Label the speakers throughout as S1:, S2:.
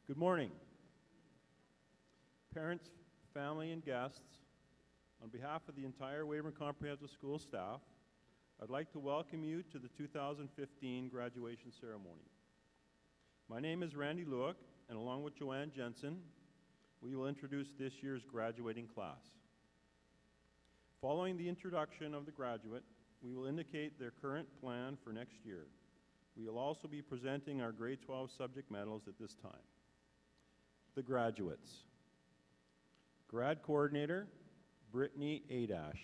S1: Good morning. Parents, family, and guests, on behalf of the entire Weyburn Comprehensive School staff, I'd like to welcome you to the 2015 graduation ceremony. My name is Randy Lewick, and along with Joanne Jensen, we will introduce this year's graduating class. Following the introduction of the graduate, we will indicate their current plan for next year. We will also be presenting our grade 12 subject medals at this time. The graduates. Grad Coordinator, Brittany Adash.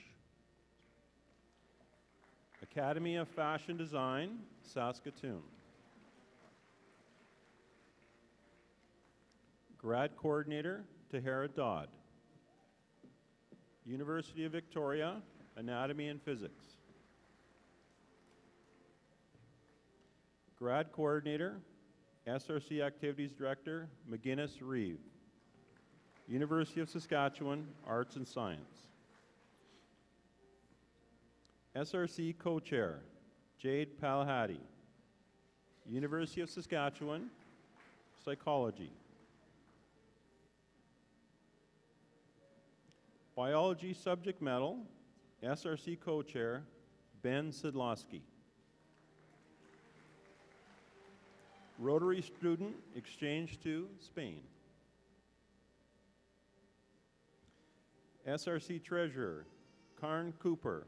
S1: Academy of Fashion Design, Saskatoon. Grad Coordinator, Tahara Dodd. University of Victoria, Anatomy and Physics. Grad Coordinator, SRC Activities Director, McGuinness Reeve. University of Saskatchewan, Arts and Science. SRC Co-Chair, Jade Palahati. University of Saskatchewan, Psychology. Biology Subject Medal, SRC Co-Chair, Ben Sidlowski. Rotary Student Exchange to Spain. SRC Treasurer, Karn Cooper.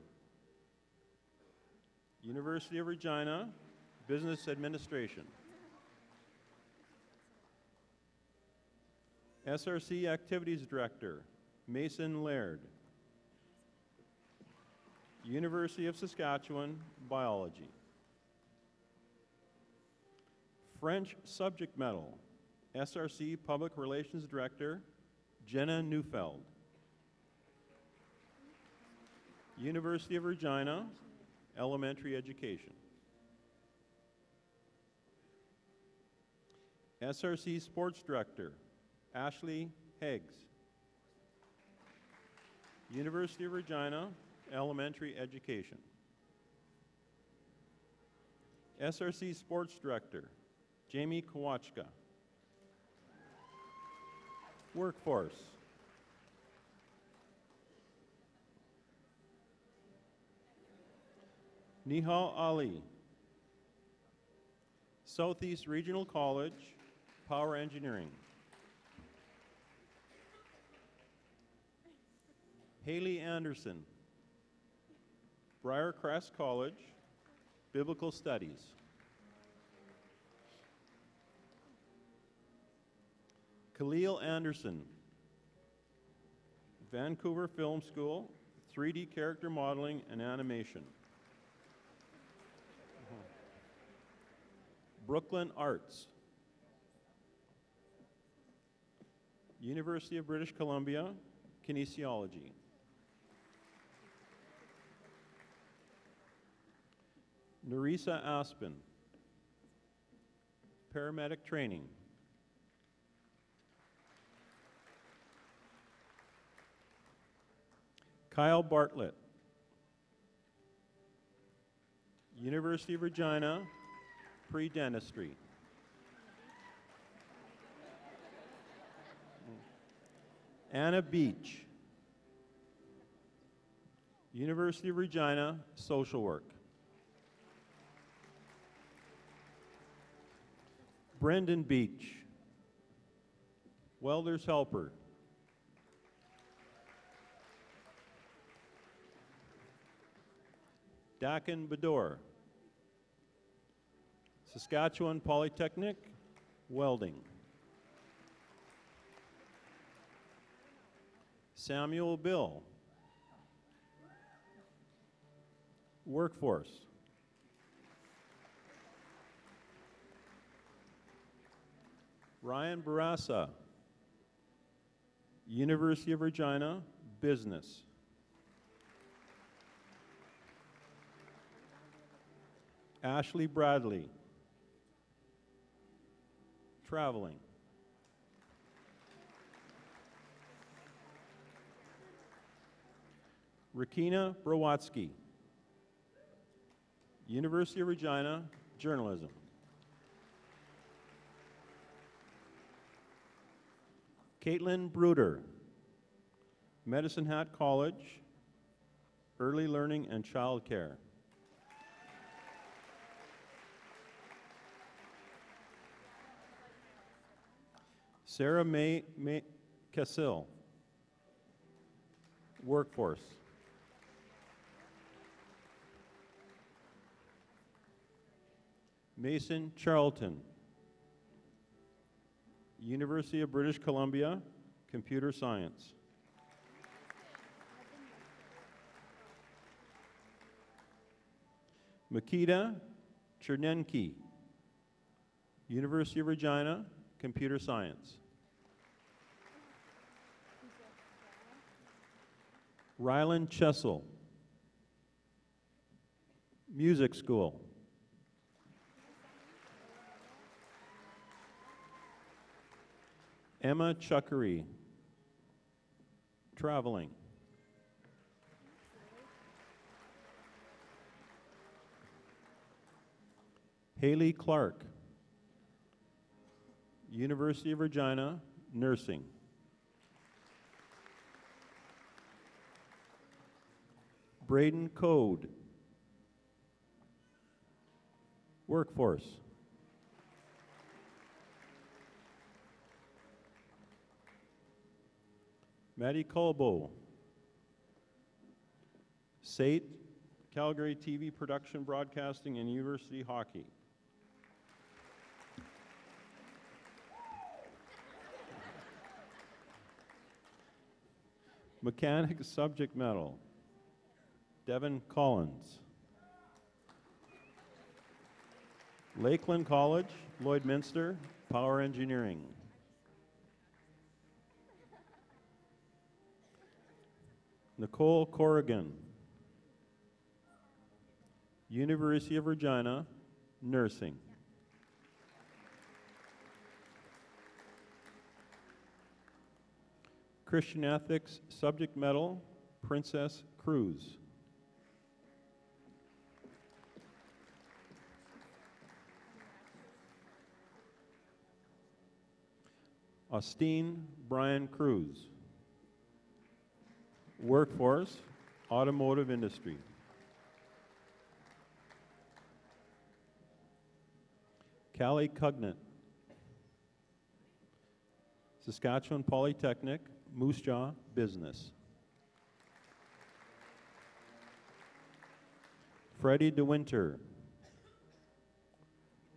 S1: University of Regina, Business Administration. SRC Activities Director, Mason Laird. University of Saskatchewan, Biology. French Subject Medal, SRC Public Relations Director, Jenna Neufeld. University of Regina, Elementary Education. SRC Sports Director, Ashley Heggs. University of Regina, Elementary Education. SRC Sports Director, Jamie Kowachka. Workforce. Nihal Ali. Southeast Regional College, Power Engineering. Haley Anderson. Briarcrest College, Biblical Studies. Khalil Anderson, Vancouver Film School, 3D Character Modeling and Animation. Brooklyn Arts. University of British Columbia, Kinesiology. Nerissa Aspen, Paramedic Training. Kyle Bartlett, University of Regina, Pre-Dentistry. Anna Beach, University of Regina, Social Work. Brendan Beach, Welder's Helper. Dakin Bador, Saskatchewan Polytechnic, Welding. Samuel Bill, Workforce. Ryan Barassa, University of Regina, Business. Ashley Bradley, Traveling. Rakina Brawatsky, University of Regina, Journalism. Caitlin Bruder, Medicine Hat College, Early Learning and Child Care. Sarah May Cassil, Workforce. Mason Charlton, University of British Columbia, Computer Science. Makita Chernenki, University of Regina, Computer Science. Rylan Chessel, Music School. Emma Chuckery, Traveling. Haley Clark, University of Regina, Nursing. Braden Code, Workforce. Maddie Colbo, SAIT, Calgary TV Production Broadcasting and University Hockey. Mechanics Subject Medal, Devin Collins. Lakeland College, Lloydminster, Power Engineering. Nicole Corrigan, University of Regina, Nursing. Christian Ethics Subject Medal, Princess Cruz. Austin Brian Cruz, Workforce, Automotive Industry. Callie Cugnett, Saskatchewan Polytechnic, Moose Jaw Business. Freddie DeWinter,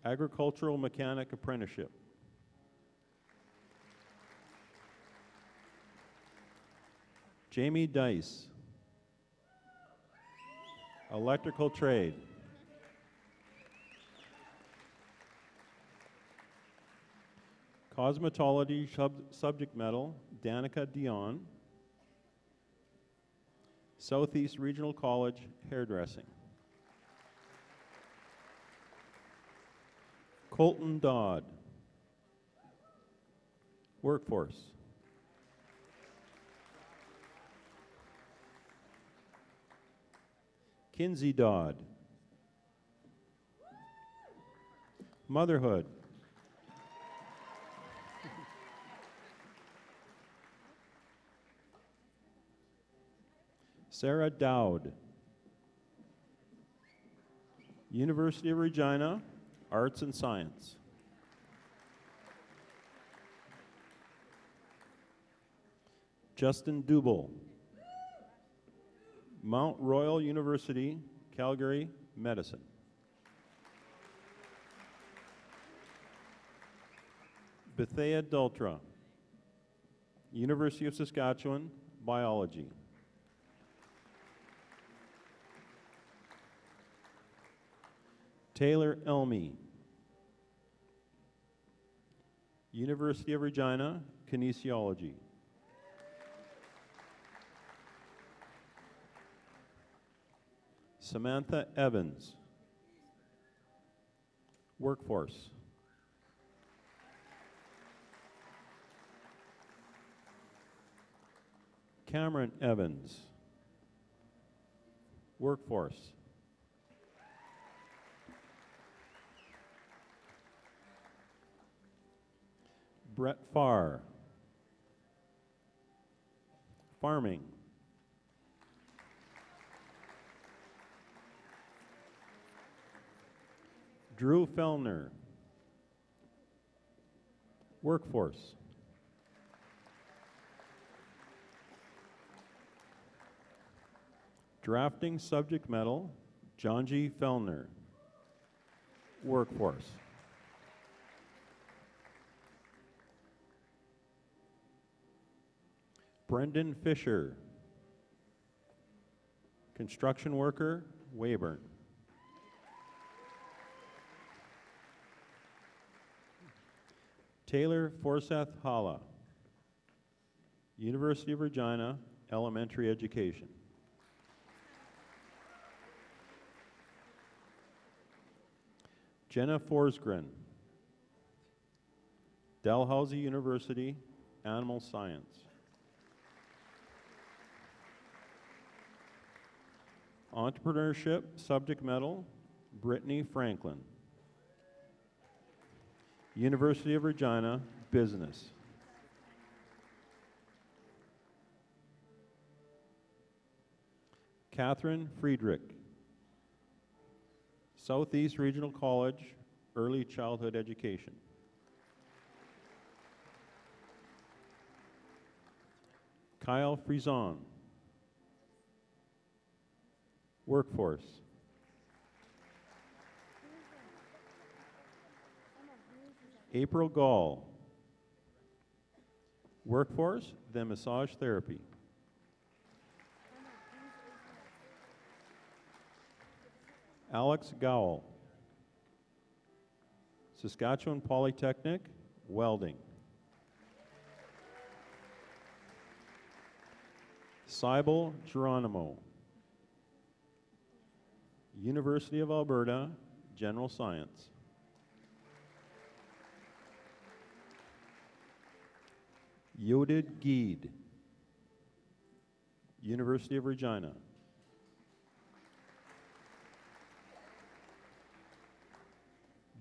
S1: Agricultural Mechanic Apprenticeship. Jamie Dice, Electrical Trade. Cosmetology Subject Medal, Danica Dion. Southeast Regional College, Hairdressing. Colton Dodd, Workforce. Kinsey Dodd, Motherhood. Sarah Dowd, University of Regina, Arts and Science. Justin Dubel, Mount Royal University, Calgary, Medicine. Bethea Dultra, University of Saskatchewan, Biology. Taylor Elmy, University of Regina, Kinesiology. Samantha Evans, Workforce. Cameron Evans, Workforce. Brett Farr, Farming. Drew Fellner. Workforce. Drafting subject medal, John G. Fellner. Workforce. Brendan Fisher. Construction worker, Weyburn. Taylor Forseth Halla. University of Regina, elementary education. Jenna Forsgren. Dalhousie University, animal science. Entrepreneurship, subject medal, Brittany Franklin. University of Regina, business. Catherine Friedrich. Southeast Regional College, early childhood education. Kyle Frison. Workforce. April Gall. Workforce, then massage therapy. Alex Gowell. Saskatchewan Polytechnic, welding. Cybele Geronimo. University of Alberta, general science. Yodid Geed. University of Regina.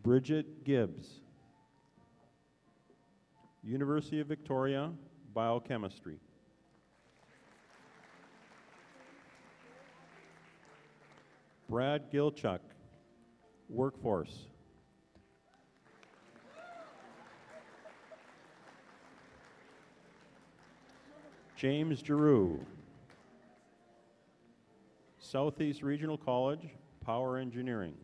S1: Bridget Gibbs. University of Victoria, biochemistry. Brad Gilchuk, workforce. James Giroux. Southeast Regional College, power engineering.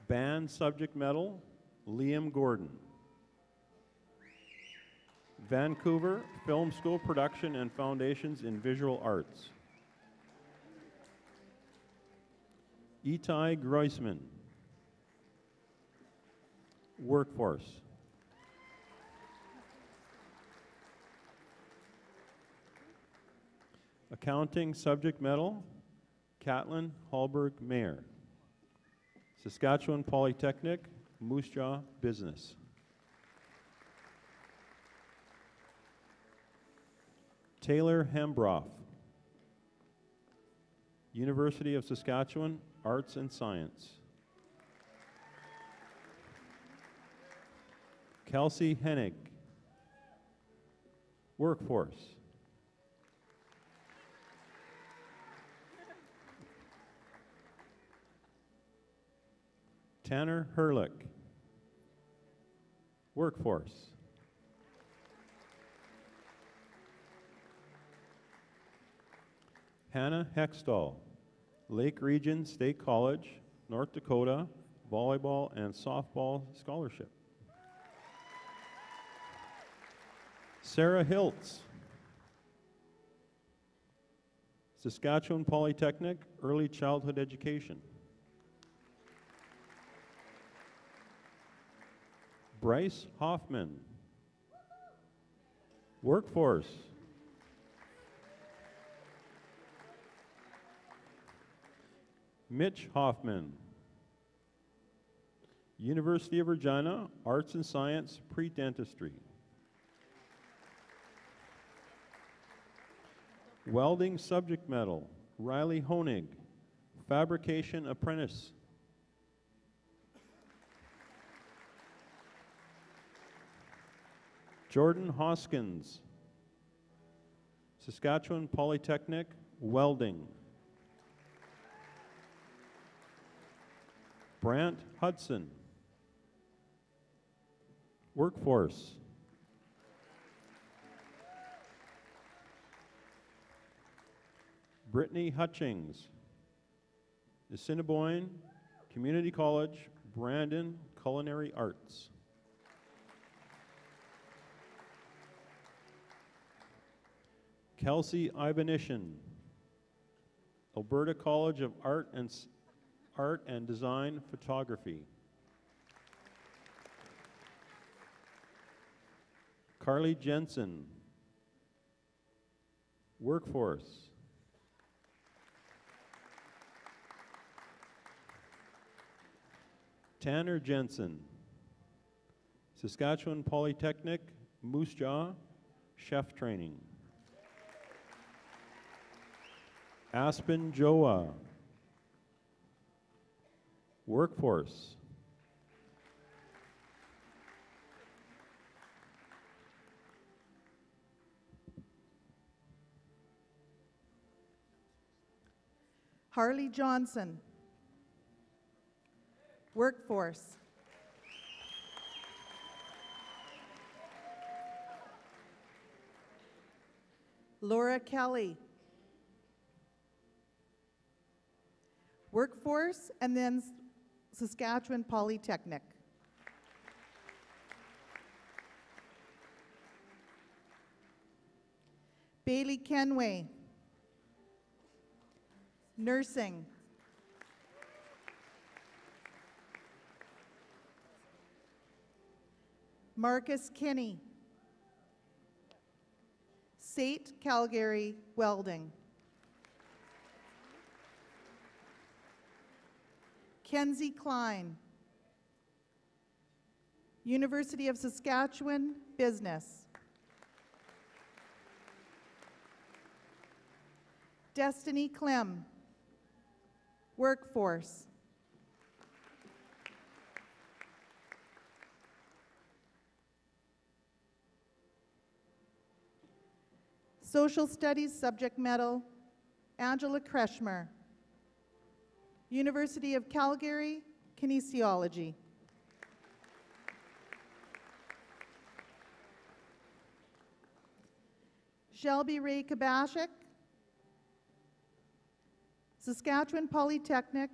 S1: Band subject medal, Liam Gordon. Vancouver Film School Production and Foundations in Visual Arts. Itai Groisman. Workforce. Accounting subject medal, Catlin Hallberg Mayer. Saskatchewan Polytechnic, Moose Jaw Business. Taylor Hembroff. University of Saskatchewan, Arts and Science. Kelsey Hennig. Workforce. Tanner Herlick. Workforce. Hannah Hextall, Lake Region State College, North Dakota, volleyball and softball scholarship. Sarah Hiltz, Saskatchewan Polytechnic, early childhood education. Bryce Hoffman, workforce. Mitch Hoffman, University of Regina, Arts and Science, pre-dentistry. Welding subject medal, Riley Honig, fabrication apprentice. Jordan Hoskins, Saskatchewan Polytechnic, Welding. Brant Hudson, Workforce. Brittany Hutchings, Assiniboine Community College, Brandon, Culinary Arts. Kelsey Ivanishin, Alberta College of Art and Design Photography. Carly Jensen, Workforce. Tanner Jensen, Saskatchewan Polytechnic, Moose Jaw, Chef Training. Aspen Joa, Workforce.
S2: Harley Johnson, Workforce. Laura Kelly, Workforce, and then Saskatchewan Polytechnic. Bailey Kenway, Nursing. Marcus Kinney, SAIT Calgary Welding. Kenzie Klein, University of Saskatchewan Business. Destiny Clem, Workforce. Social Studies Subject Medal, Angela Kretschmer, University of Calgary, Kinesiology. Shelby Ray Kabashik, Saskatchewan Polytechnic,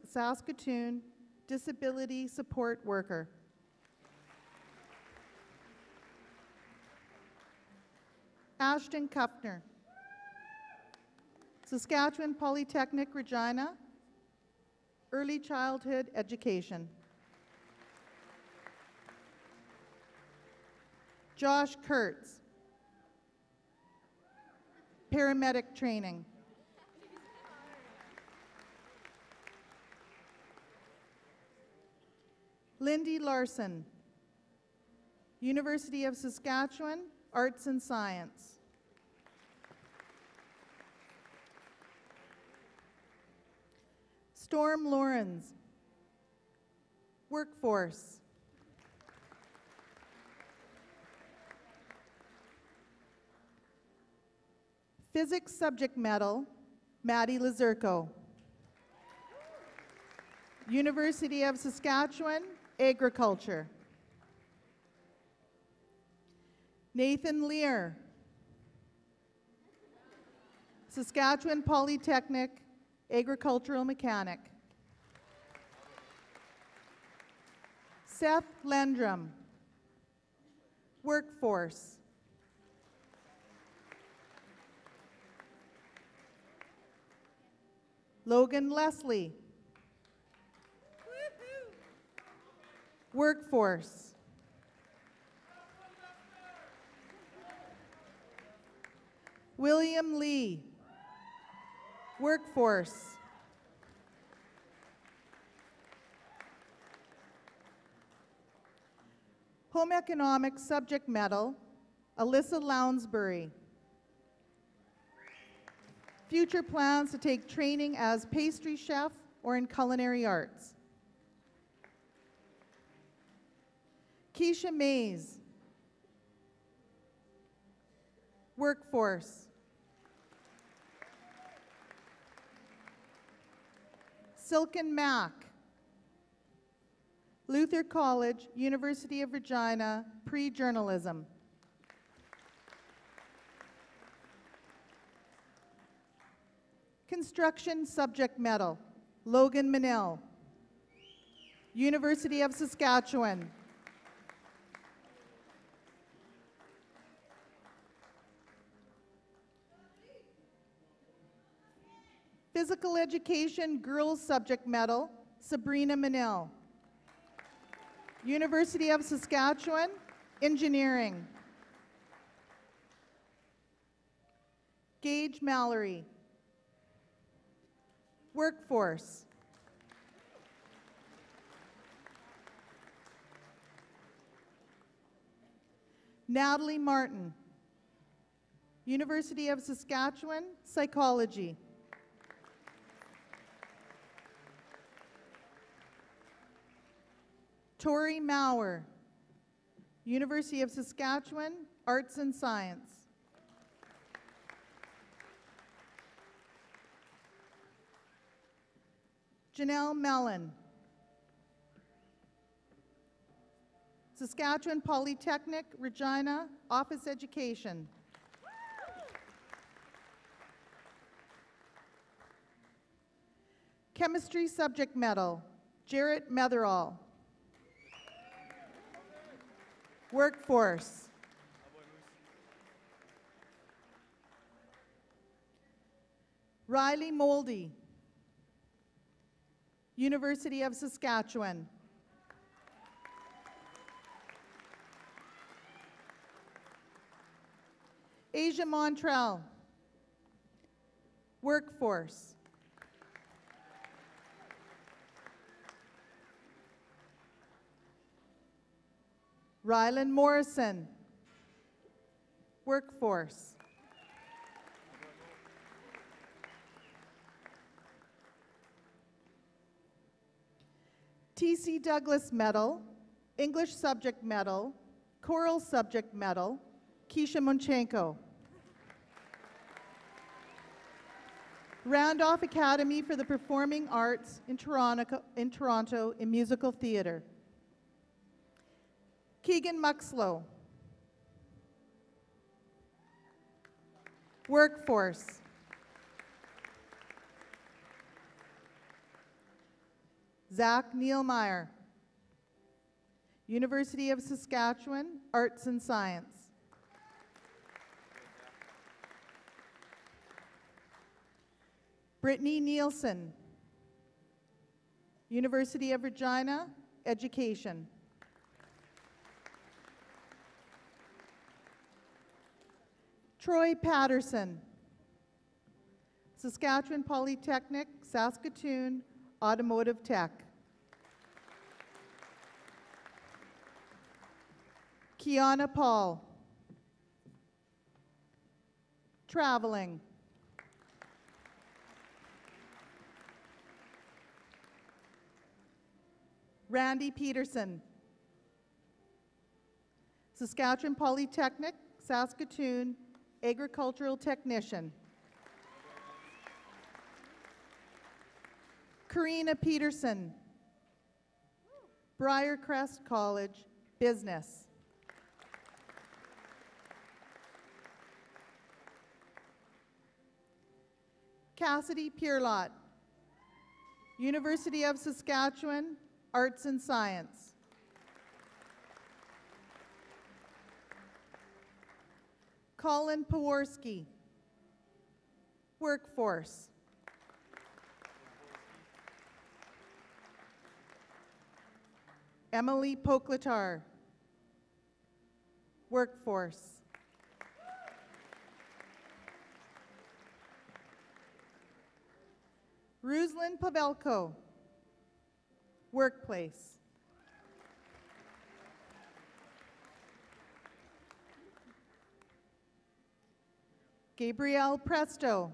S2: Saskatoon, Disability Support Worker. Ashton Kuffner, Saskatchewan Polytechnic, Regina, Early Childhood Education. Josh Kurtz, Paramedic Training. Lindy Larson, University of Saskatchewan, Arts and Science. Storm Lawrence, Workforce. Physics Subject Medal, Maddie Lazurko, University of Saskatchewan, Agriculture. Nathan Lear, Saskatchewan Polytechnic, Agricultural Mechanic. Seth Lendrum, Workforce. Logan Leslie, Workforce. William Lee, Workforce. Home Economics Subject Medal, Alyssa Lounsbury. Future plans to take training as pastry chef or in culinary arts. Keisha Mays, Workforce. Silken Mac. Luther College, University of Regina, pre-journalism. Construction subject medal, Logan Manel, University of Saskatchewan. Physical education girls subject medal, Sabrina Manel, University of Saskatchewan, engineering. Gage Mallory, workforce. Natalie Martin, University of Saskatchewan, psychology. Tori Maurer, University of Saskatchewan, arts and science. Janelle Mellon, Saskatchewan Polytechnic, Regina, office education. Chemistry subject medal, Jarrett Metherall. Workforce. Riley Moldy, University of Saskatchewan. Asia Montrell, workforce. Rylan Morrison, workforce. T.C. Douglas Medal, English Subject Medal, Choral Subject Medal, Keisha Monchenko. Randolph Academy for the Performing Arts in Toronto in musical theatre. Keegan Muxlow. Workforce. Zach Neilmeyer, University of Saskatchewan, arts and science. Brittany Nielsen, University of Regina, education. Troy Patterson, Saskatchewan Polytechnic, Saskatoon, automotive tech. Kiana Paul, traveling. Randy Peterson, Saskatchewan Polytechnic, Saskatoon, agricultural technician. Karina Peterson, Briarcrest College, business. Cassidy Pierlot, University of Saskatchewan, arts and science. Colin Paworski, workforce. Emily Pokletar, workforce. Ruslan Pavelko, workplace. Gabrielle Presto,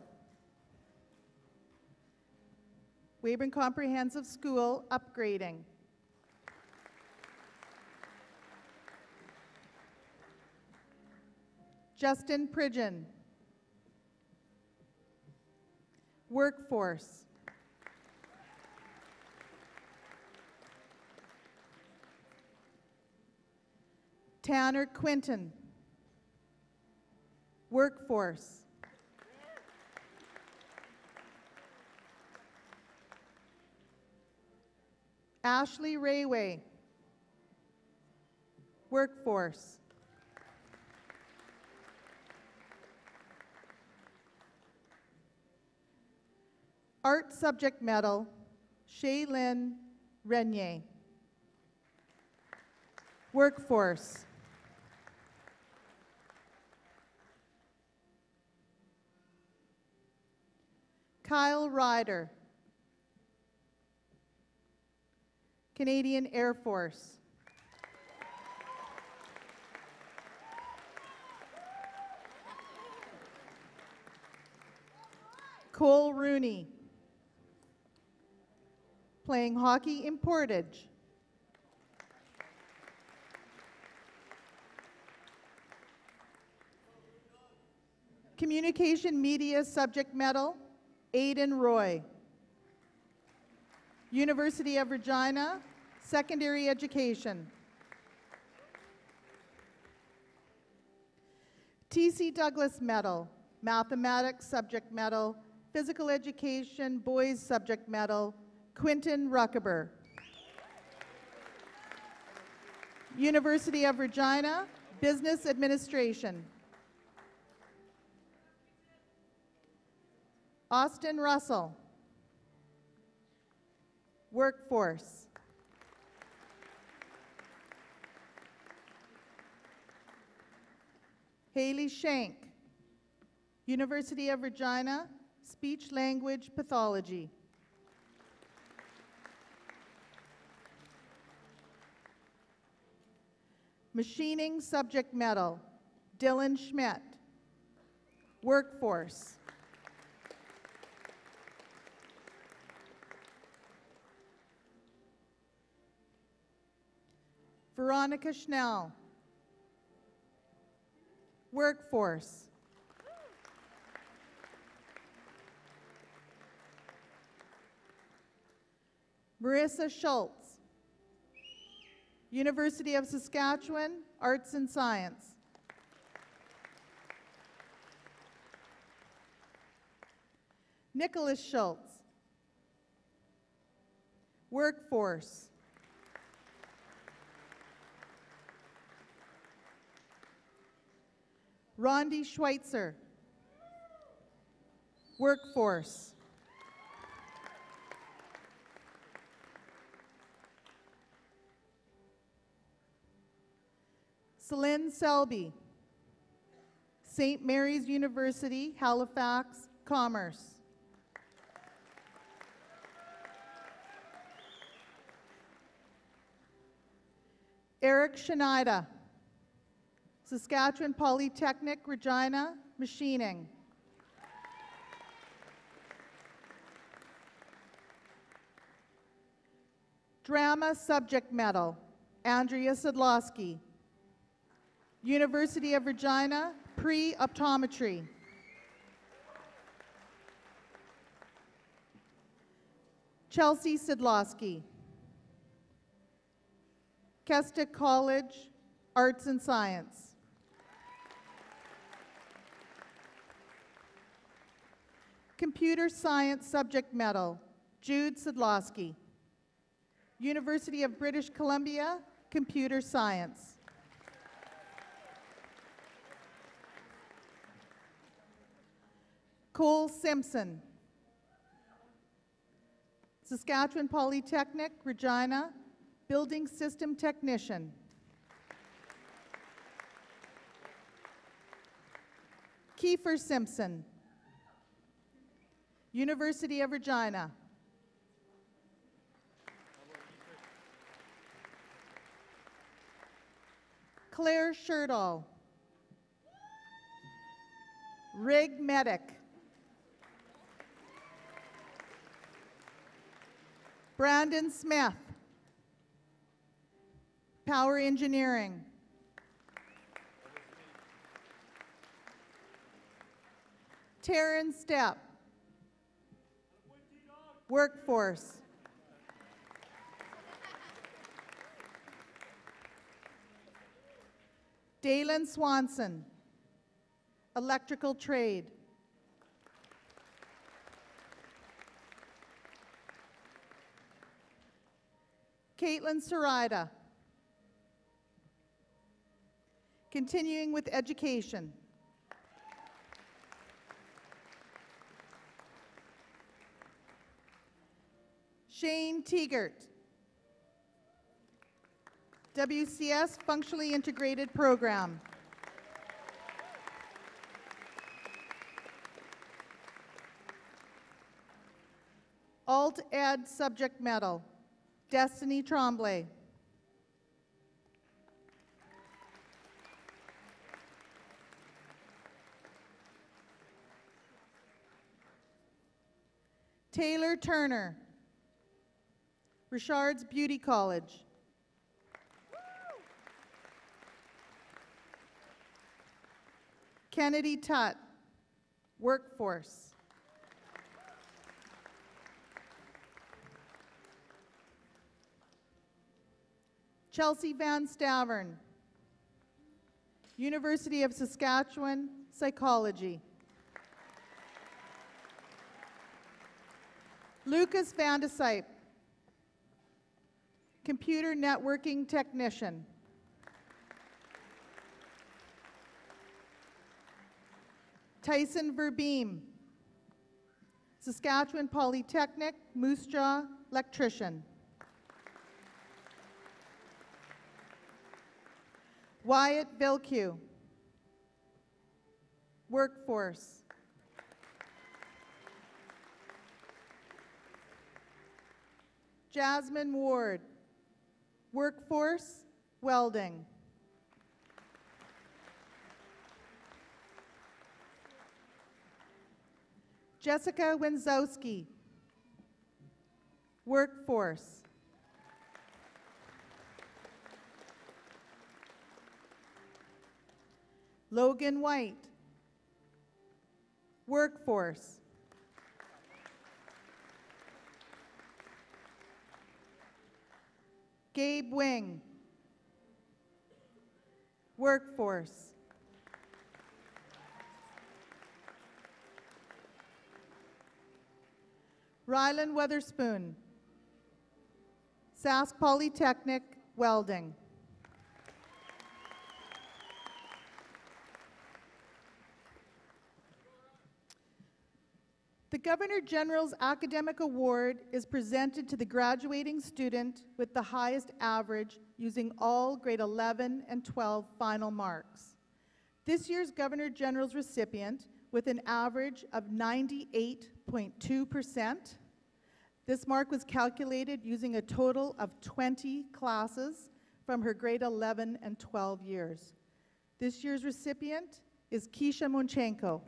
S2: Weyburn Comprehensive School, upgrading. Justin Pridgeon. Workforce. Tanner Quinton. Workforce. Ashley Rayway. Workforce. Art subject medal, Shaylin Renier. Workforce. Kyle Ryder. Canadian Air Force. Cole Rooney. Playing hockey in Portage. Communication Media subject medal, Aidan Roy. University of Regina, secondary education. T.C. Douglas Medal, mathematics subject medal, physical education boys subject medal, Quinton Ruckaber. University of Regina, business administration. Austin Russell. Workforce. Haley Shank. University of Regina, speech language pathology. Machining subject medal, Dylan Schmidt. Workforce. Veronica Schnell. Workforce. Marissa Schultz. University of Saskatchewan, Arts and Science. Nicholas Schultz. Workforce. Rondi Schweitzer. Workforce. Celine Selby. St. Mary's University, Halifax, Commerce. Eric Schneider. Saskatchewan Polytechnic, Regina, machining. Drama subject medal, Andrea Sadlowski. University of Regina, pre-optometry. Chelsea Sadlowski. Keswick College, Arts and Science. Computer Science subject medal, Jude Sadlowski. University of British Columbia, Computer Science. Cole Simpson. Saskatchewan Polytechnic, Regina, Building System Technician. Kiefer Simpson. University of Regina. Claire Sherdahl. Rig Medic. Brandon Smith. Power Engineering. Taryn Stepp. Workforce. Dalen Swanson. Electrical trade. Caitlin Sarida. Continuing with education. Shane Teegert. WCS Functionally Integrated Program. Alt Ed Subject Medal. Destiny Tremblay. Taylor Turner. Richard's Beauty College. Kennedy Tutt. Workforce. Chelsea Van Stavern. University of Saskatchewan, Psychology. Lucas Van de Sype. Computer Networking Technician. Tyson Verbeem. Saskatchewan Polytechnic, Moose Jaw, Electrician. Wyatt Vilque. Workforce. Jasmine Ward. Workforce, welding. Jessica Wenzowski. Workforce. Logan White. Workforce. Gabe Wing. Workforce. Rylan Weatherspoon. Sask Polytechnic, welding. The Governor General's Academic Award is presented to the graduating student with the highest average using all grade 11 and 12 final marks. This year's Governor General's recipient, with an average of 98.2%, this mark was calculated using a total of 20 classes from her grade 11 and 12 years. This year's recipient is Keisha Monchenko.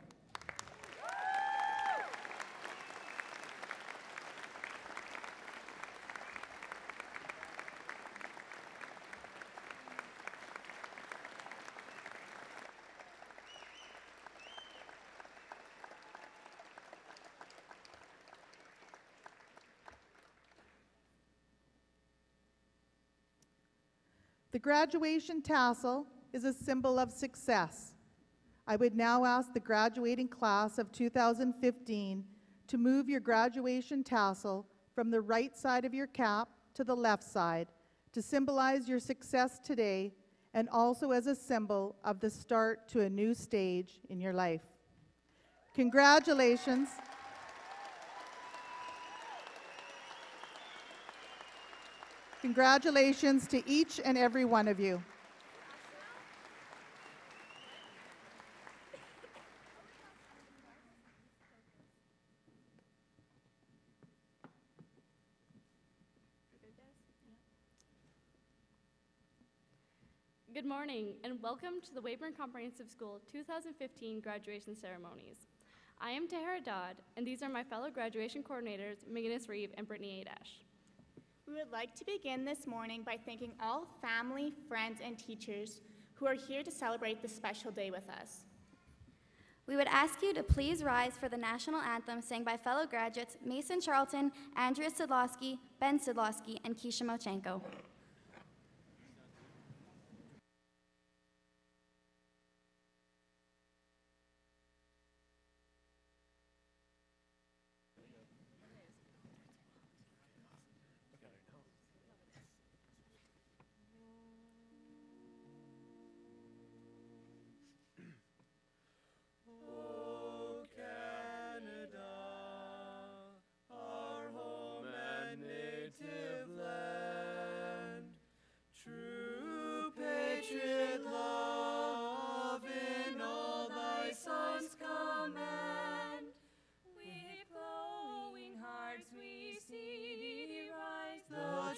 S2: The graduation tassel is a symbol of success. I would now ask the graduating class of 2015 to move your graduation tassel from the right side of your cap to the left side to symbolize your success today and also as a symbol of the start to a new stage in your life. Congratulations. Congratulations to each and every one of you.
S3: Good morning and welcome to the Weyburn Comprehensive School 2015 graduation ceremonies. I am Tahara Dodd and these are my fellow graduation coordinators, McGinnis Reeve and Brittany Adash.
S4: We would like to begin this morning by thanking all family, friends, and teachers who are here to celebrate this special day with us.
S5: We would ask you to please rise for the national anthem sang by fellow graduates Mason Charlton, Andrea Sidlowski, Ben Sidlowski, and Keisha Mochenko.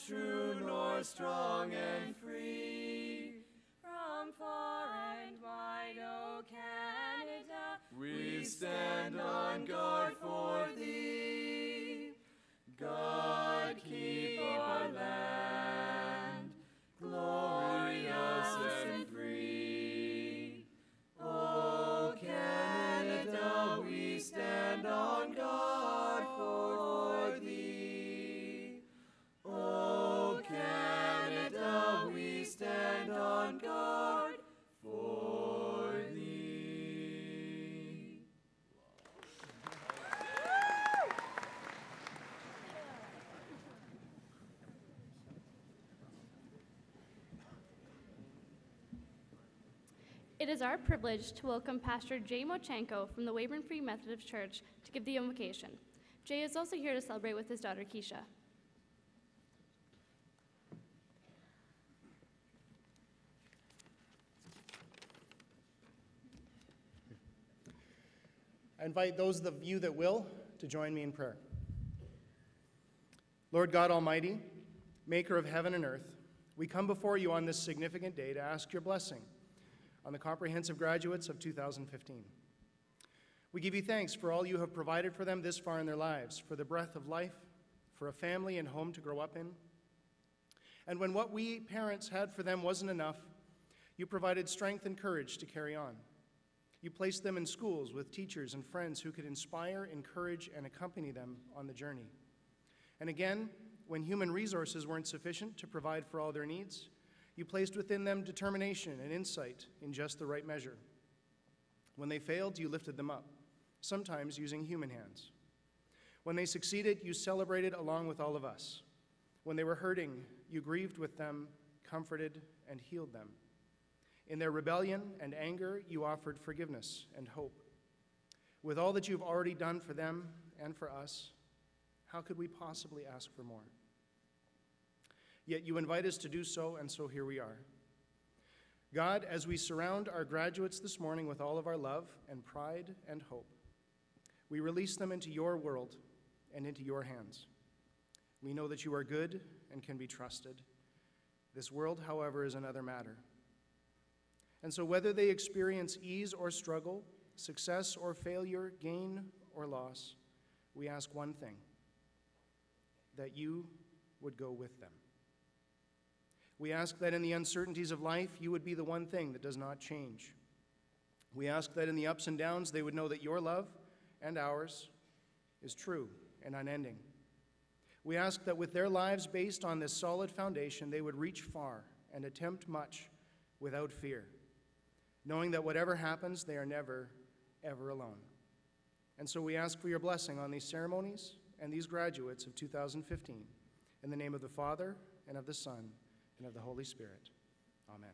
S6: True north, strong and free, from far and wide, O Canada, we stand on guard for thee. God keep our land glorious and free. O Canada, we stand on guard for thee. O Canada, we stand on guard for thee.
S3: It is our privilege to welcome Pastor Jay Mochenko from the Weyburn Free Methodist Church to give the invocation. Jay is also here to celebrate with his daughter Keisha.
S7: I invite those of you that will to join me in prayer. Lord God Almighty, maker of heaven and earth, we come before you on this significant day to ask your blessing on the comprehensive graduates of 2015. We give you thanks for all you have provided for them this far in their lives, for the breath of life, for a family and home to grow up in. And when what we parents had for them wasn't enough, you provided strength and courage to carry on. You placed them in schools with teachers and friends who could inspire, encourage, and accompany them on the journey. And again, when human resources weren't sufficient to provide for all their needs, you placed within them determination and insight in just the right measure. When they failed, you lifted them up, sometimes using human hands. When they succeeded, you celebrated along with all of us. When they were hurting, you grieved with them, comforted, and healed them. In their rebellion and anger, you offered forgiveness and hope. With all that you've already done for them and for us, how could we possibly ask for more? Yet you invite us to do so, and so here we are. God, as we surround our graduates this morning with all of our love and pride and hope, we release them into your world and into your hands. We know that you are good and can be trusted. This world, however, is another matter. And so whether they experience ease or struggle, success or failure, gain or loss, we ask one thing, that you would go with them. We ask that in the uncertainties of life, you would be the one thing that does not change. We ask that in the ups and downs, they would know that your love and ours is true and unending. We ask that with their lives based on this solid foundation, they would reach far and attempt much without fear, knowing that whatever happens, they are never, ever alone. And so we ask for your blessing on these ceremonies and these graduates of 2015. In the name of the Father, and of the Son, and of the Holy Spirit. Amen.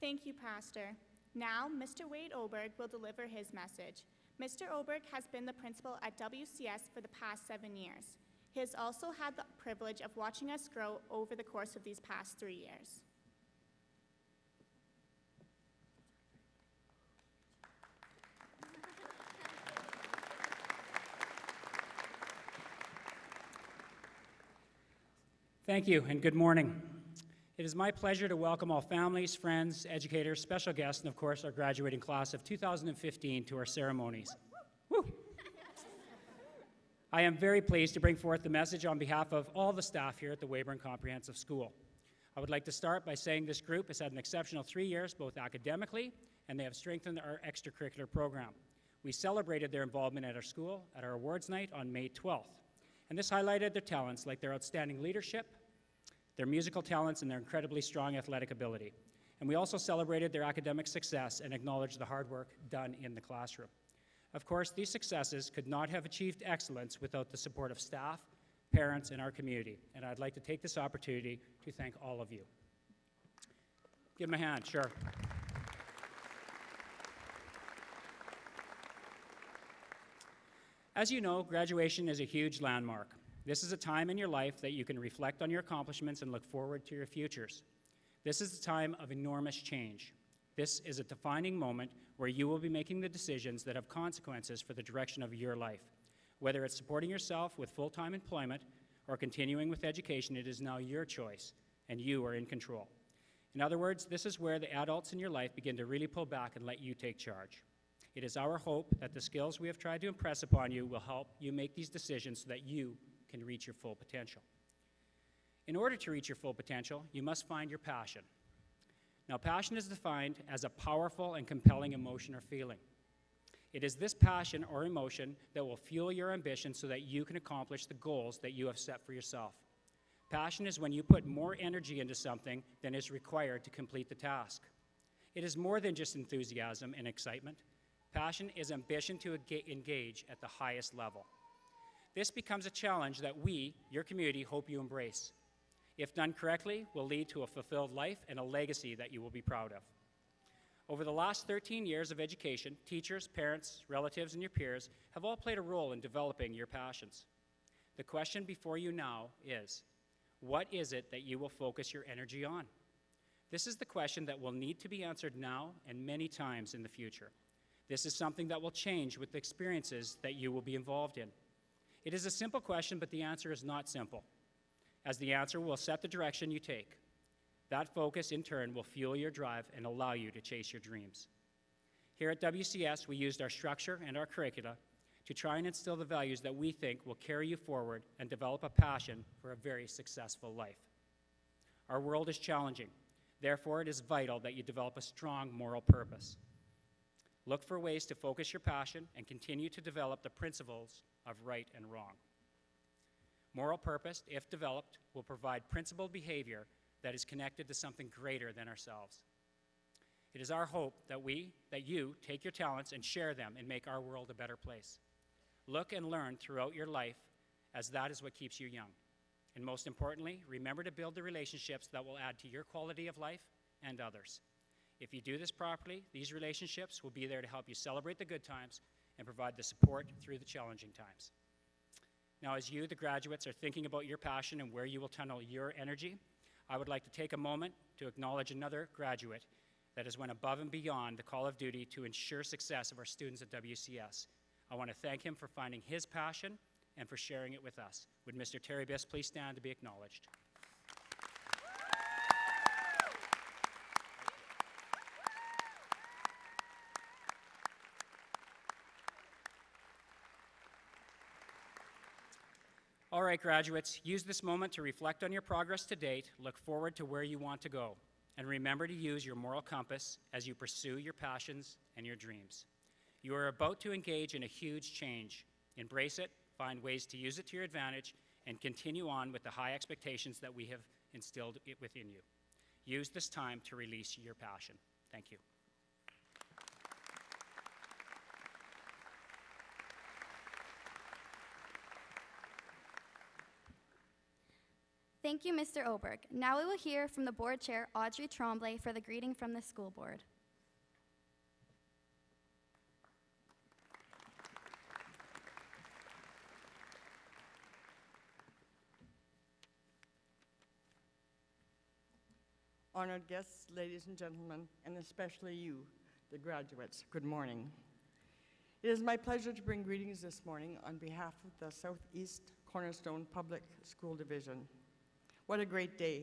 S4: Thank you, Pastor. Now, Mr. Wade Oberg will deliver his message. Mr. Oberg has been the principal at WCS for the past 7 years. He has also had the privilege of watching us grow over the course of these past 3 years.
S8: Thank you, and good morning. It is my pleasure to welcome all families, friends, educators, special guests, and of course our graduating class of 2015 to our ceremonies. Woo. I am very pleased to bring forth the message on behalf of all the staff here at the Weyburn Comprehensive School. I would like to start by saying this group has had an exceptional 3 years, both academically, and they have strengthened our extracurricular program. We celebrated their involvement at our school at our awards night on May 12th, and this highlighted their talents like their outstanding leadership, their musical talents, and their incredibly strong athletic ability. And we also celebrated their academic success and acknowledged the hard work done in the classroom. Of course, these successes could not have achieved excellence without the support of staff, parents, and our community, and I'd like to take this opportunity to thank all of you. Give them a hand, sure. As you know, graduation is a huge landmark. This is a time in your life that you can reflect on your accomplishments and look forward to your futures. This is a time of enormous change. This is a defining moment where you will be making the decisions that have consequences for the direction of your life. Whether it's supporting yourself with full-time employment or continuing with education, it is now your choice, and you are in control. In other words, this is where the adults in your life begin to really pull back and let you take charge. It is our hope that the skills we have tried to impress upon you will help you make these decisions so that you can reach your full potential. In order to reach your full potential, you must find your passion. Now, passion is defined as a powerful and compelling emotion or feeling. It is this passion or emotion that will fuel your ambition so that you can accomplish the goals that you have set for yourself. Passion is when you put more energy into something than is required to complete the task. It is more than just enthusiasm and excitement. Passion is ambition to engage at the highest level. This becomes a challenge that we, your community, hope you embrace. If done correctly, will lead to a fulfilled life and a legacy that you will be proud of. Over the last 13 years of education, teachers, parents, relatives, and your peers have all played a role in developing your passions. The question before you now is, what is it that you will focus your energy on? This is the question that will need to be answered now and many times in the future. This is something that will change with the experiences that you will be involved in. It is a simple question, but the answer is not simple, as the answer will set the direction you take. That focus, in turn, will fuel your drive and allow you to chase your dreams. Here at WCS, we used our structure and our curricula to try and instill the values that we think will carry you forward and develop a passion for a very successful life. Our world is challenging. Therefore, it is vital that you develop a strong moral purpose. Look for ways to focus your passion and continue to develop the principles of right and wrong. Moral purpose, if developed, will provide principled behavior that is connected to something greater than ourselves. It is our hope that you take your talents and share them and make our world a better place. Look and learn throughout your life, as that is what keeps you young. And most importantly, remember to build the relationships that will add to your quality of life and others. If you do this properly, these relationships will be there to help you celebrate the good times and provide the support through the challenging times. Now, as you, the graduates, are thinking about your passion and where you will tunnel your energy, I would like to take a moment to acknowledge another graduate that has went above and beyond the call of duty to ensure success of our students at WCS. I want to thank him for finding his passion and for sharing it with us. Would Mr. Terry Biss please stand to be acknowledged? All right, graduates, use this moment to reflect on your progress to date, look forward to where you want to go, and remember to use your moral compass as you pursue your passions and your dreams. You are about to engage in a huge change. Embrace it, find ways to use it to your advantage, and continue on with the high expectations that we have instilled within you. Use this time to release your passion. Thank you.
S5: Thank you, Mr. Oberg. Now we will hear from the board chair, Audrey Tremblay, for the greeting from the school board.
S9: Honored guests, ladies and gentlemen, and especially you, the graduates, good morning. It is my pleasure to bring greetings this morning on behalf of the Southeast Cornerstone Public School Division. What a great day.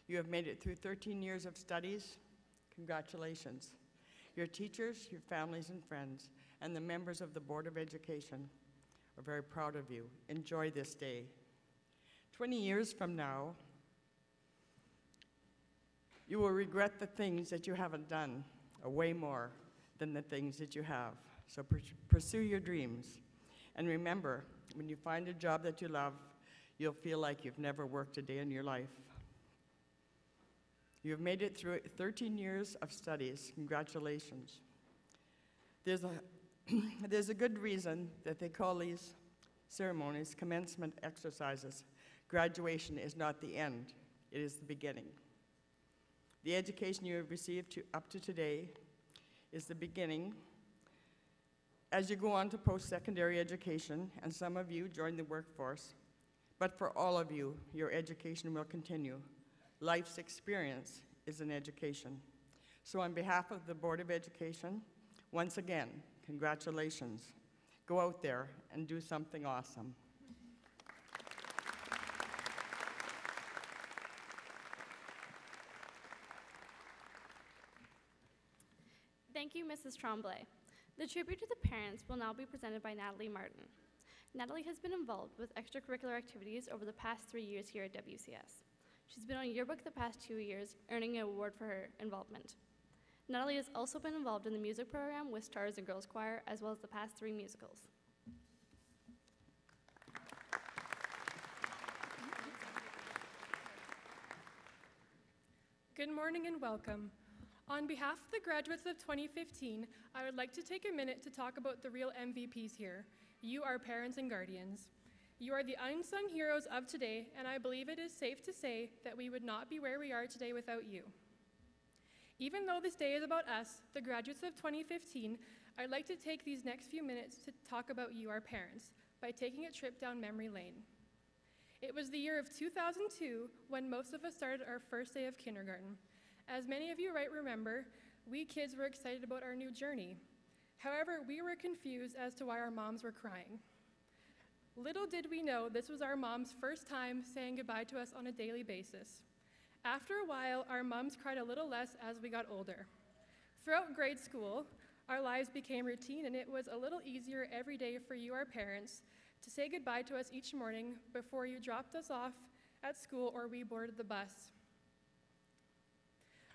S9: You have made it through 13 years of studies. Congratulations. Your teachers, your families and friends, and the members of the Board of Education are very proud of you. Enjoy this day. 20 years from now, You will regret the things that you haven't done, way more than the things that you have. So pursue your dreams. And remember, when you find a job that you love, you'll feel like you've never worked a day in your life. You've made it through 13 years of studies. Congratulations. There's a good reason that they call these ceremonies commencement exercises. Graduation is not the end, it is the beginning. The education you have received up to today is the beginning. As you go on to post-secondary education, and some of you join the workforce, but for all of you, your education will continue. Life's experience is an education. So on behalf of the Board of Education, once again, congratulations. Go out there and do something awesome.
S3: Thank you, Mrs. Tremblay. The tribute to the parents will now be presented by Natalie Martin. Natalie has been involved with extracurricular activities over the past 3 years here at WCS. She's been on yearbook the past 2 years, earning an award for her involvement. Natalie has also been involved in the music program with Stars and Girls Choir, as well as the past 3 musicals.
S10: Good morning and welcome. On behalf of the graduates of 2015, I would like to take a minute to talk about the real MVPs here. You are parents and guardians. You are the unsung heroes of today, and I believe it is safe to say that we would not be where we are today without you. Even though this day is about us, the graduates of 2015, I'd like to take these next few minutes to talk about you, our parents, by taking a trip down memory lane. It was the year of 2002 when most of us started our first day of kindergarten. As many of you might remember, we kids were excited about our new journey. However, we were confused as to why our moms were crying. Little did we know this was our mom's first time saying goodbye to us on a daily basis. After a while, our moms cried a little less as we got older. Throughout grade school, our lives became routine, and it was a little easier every day for you, our parents, to say goodbye to us each morning before you dropped us off at school or we boarded the bus.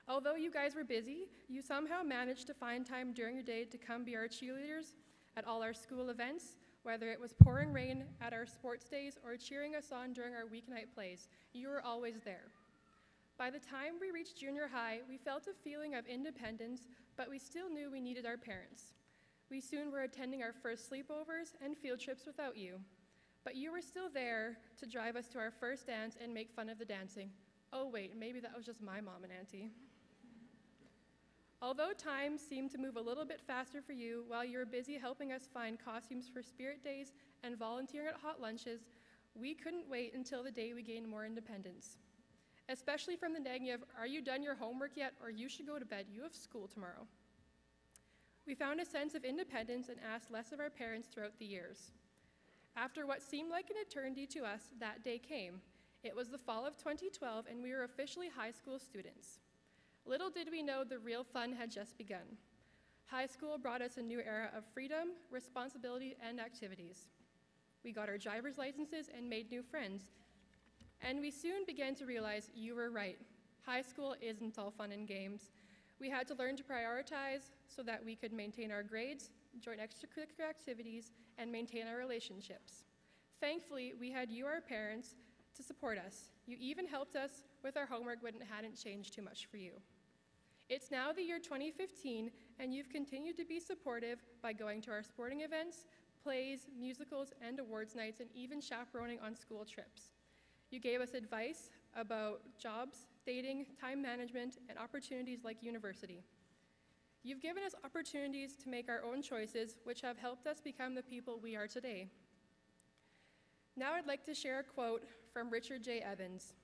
S10: Although you guys were busy, you somehow managed to find time during your day to come be our cheerleaders at all our school events, whether it was pouring rain at our sports days or cheering us on during our weeknight plays. You were always there. By the time we reached junior high, we felt a feeling of independence, but we still knew we needed our parents. We soon were attending our first sleepovers and field trips without you, but you were still there to drive us to our first dance and make fun of the dancing. Oh wait, maybe that was just my mom and auntie. Although time seemed to move a little bit faster for you while you were busy helping us find costumes for spirit days and volunteering at hot lunches, we couldn't wait until the day we gained more independence. Especially from the nagging of, "Are you done your homework yet?" or "You should go to bed, you have school tomorrow." We found a sense of independence and asked less of our parents throughout the years. After what seemed like an eternity to us, that day came. It was the fall of 2012, and we were officially high school students. Little did we know the real fun had just begun. High school brought us a new era of freedom, responsibility, and activities. We got our driver's licenses and made new friends. And we soon began to realize you were right. High school isn't all fun and games. We had to learn to prioritize so that we could maintain our grades, join extracurricular activities, and maintain our relationships. Thankfully, we had you, our parents, to support us. You even helped us with our homework when it hadn't changed too much for you. It's now the year 2015, and you've continued to be supportive by going to our sporting events, plays, musicals, and awards nights, and even chaperoning on school trips. You gave us advice about jobs, dating, time management, and opportunities like university. You've given us opportunities to make our own choices, which have helped us become the people we are today. Now I'd like to share a quote from Richard J. Evans.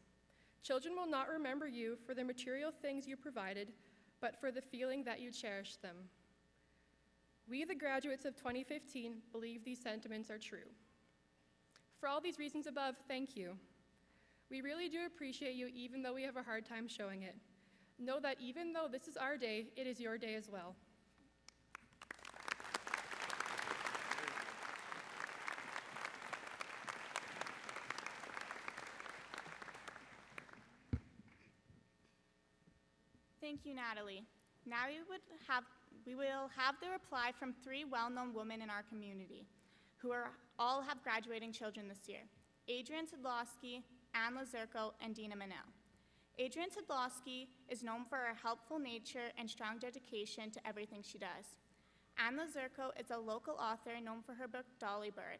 S10: "Children will not remember you for the material things you provided, but for the feeling that you cherished them." We, the graduates of 2015, believe these sentiments are true. For all these reasons above, thank you. We really do appreciate you, even though we have a hard time showing it. Know that even though this is our day, it is your day as well.
S4: Thank you, Natalie. Now we will have the reply from three well-known women in our community who all have graduating children this year: Adrienne Sidlowski, Ann Lazurko, and Dina Manel. Adrienne Sidlowski is known for her helpful nature and strong dedication to everything she does. Ann Lazurko is a local author known for her book Dolly Bird,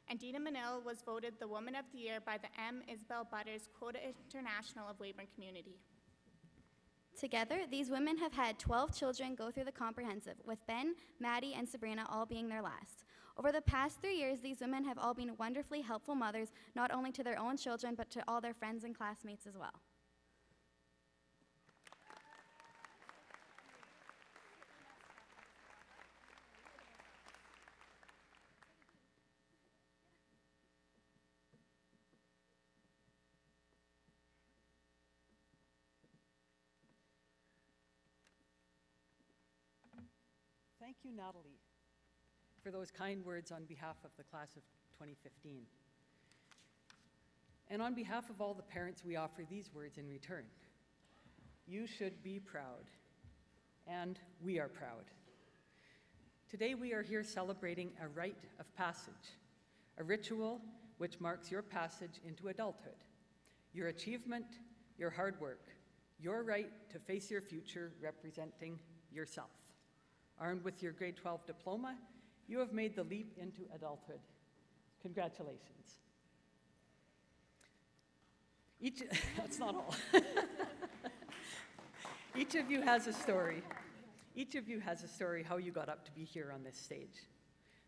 S4: and Dina Manel was voted the Woman of the Year by the M. Isabel Butters Quota International of Weyburn Community.
S5: Together, these women have had 12 children go through the comprehensive, with Ben, Maddie, and Sabrina all being their last. Over the past 3 years, these women have all been wonderfully helpful mothers, not only to their own children, but to all their friends and classmates as well.
S11: Thank you, Natalie, for those kind words on behalf of the class of 2015. And on behalf of all the parents, we offer these words in return. You should be proud, and we are proud. Today we are here celebrating a rite of passage, a ritual which marks your passage into adulthood, your achievement, your hard work, your right to face your future representing yourself. Armed with your grade 12 diploma, you have made the leap into adulthood. Congratulations. That's not all. Each of you has a story. Each of you has a story how you got up to be here on this stage.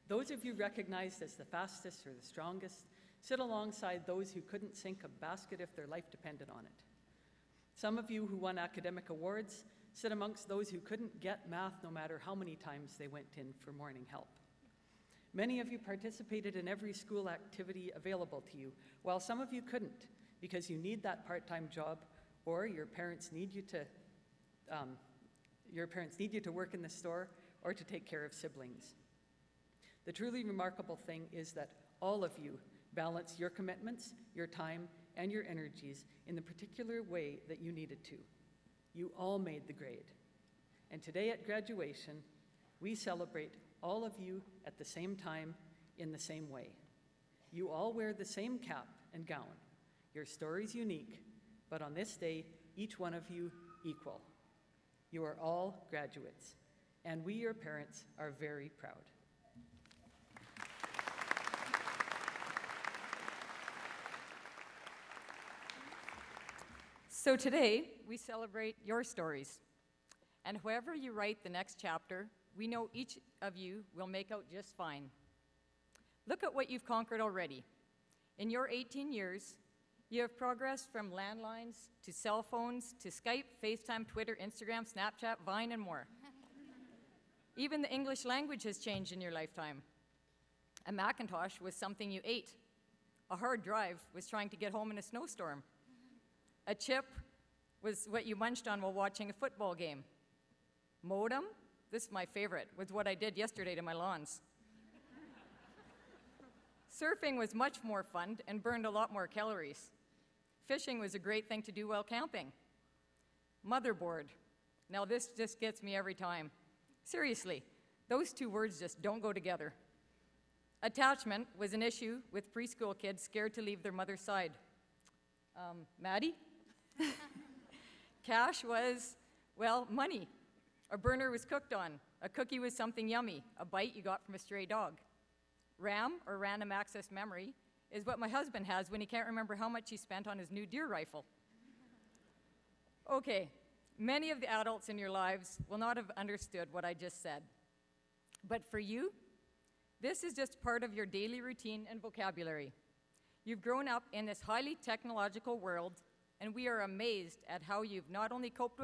S11: Those of you recognized as the fastest or the strongest sit alongside those who couldn't sink a basket if their life depended on it. Some of you who won academic awards sit amongst those who couldn't get math no matter how many times they went in for morning help. Many of you participated in every school activity available to you, while some of you couldn't because you need that part-time job or your parents need you to work in the store or to take care of siblings. The truly remarkable thing is that all of you balance your commitments, your time, and your energies in the particular way that you needed to. You all made the grade. And today at graduation, we celebrate all of you at the same time in the same way. You all wear the same cap and gown. Your story's unique, but on this day, each one of you equal. You are all graduates, and we, your parents, are very proud.
S12: So today, we celebrate your stories. And however you write the next chapter, we know each of you will make out just fine. Look at what you've conquered already. In your 18 years, you have progressed from landlines to cell phones to Skype, FaceTime, Twitter, Instagram, Snapchat, Vine, and more. Even the English language has changed in your lifetime. A Macintosh was something you ate. A hard drive was trying to get home in a snowstorm. A chip was what you munched on while watching a football game. Modem, this is my favorite, was what I did yesterday to my lawns. Surfing was much more fun and burned a lot more calories. Fishing was a great thing to do while camping. Motherboard, now this just gets me every time. Seriously, those two words just don't go together. Attachment was an issue with preschool kids scared to leave their mother's side. Maddie? Cash was, well, money. A burner was cooked on. A cookie was something yummy. A bite you got from a stray dog. RAM, or random access memory, is what my husband has when he can't remember how much he spent on his new deer rifle. Okay, many of the adults in your lives will not have understood what I just said. But for you, this is just part of your daily routine and vocabulary. You've grown up in this highly technological world, and we are amazed at how you've not only coped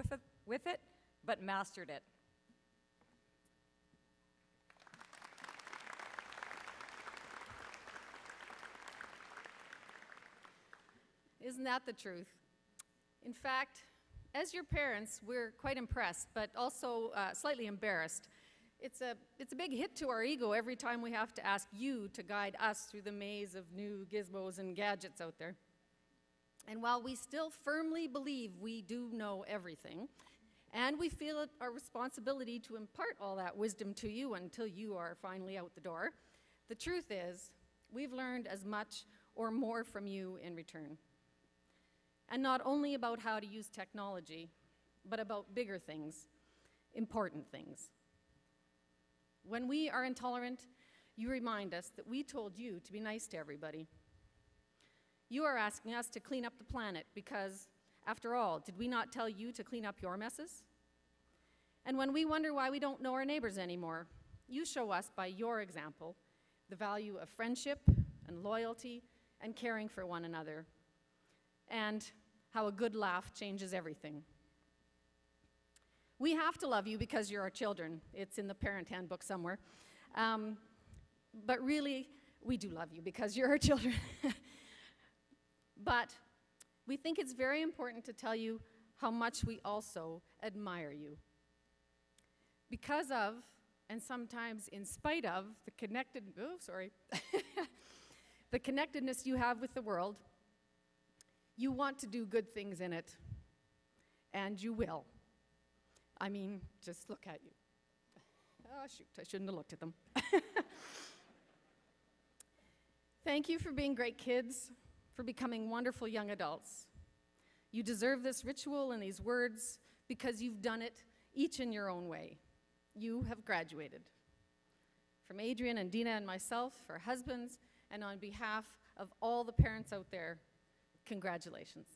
S12: with it, but mastered it.
S13: Isn't that the truth? In fact, as your parents, we're quite impressed, but also slightly embarrassed. It's a big hit to our ego every time we have to ask you to guide us through the maze of new gizmos and gadgets out there. And while we still firmly believe we do know everything, And we feel it our responsibility to impart all that wisdom to you until you are finally out the door. The truth is, we've learned as much or more from you in return. And not only about how to use technology, but about bigger things, important things. When we are intolerant, you remind us that we told you to be nice to everybody. You are asking us to clean up the planet because, after all, did we not tell you to clean up your messes? And when we wonder why we don't know our neighbors anymore, you show us by your example the value of friendship and loyalty and caring for one another, and how a good laugh changes everything. We have to love you because you're our children. It's in the parent handbook somewhere. But really, we do love you because you're our children. But we think it's very important to tell you how much we also admire you. Because of, and sometimes in spite of, the the connectedness you have with the world, you want to do good things in it, and you will. I mean, just look at you. Oh, shoot, I shouldn't have looked at them. Thank you for being great kids, for becoming wonderful young adults. You deserve this ritual and these words because you've done it each in your own way. You have graduated. From Adrian and Dina and myself, our husbands, and on behalf of all the parents out there, congratulations.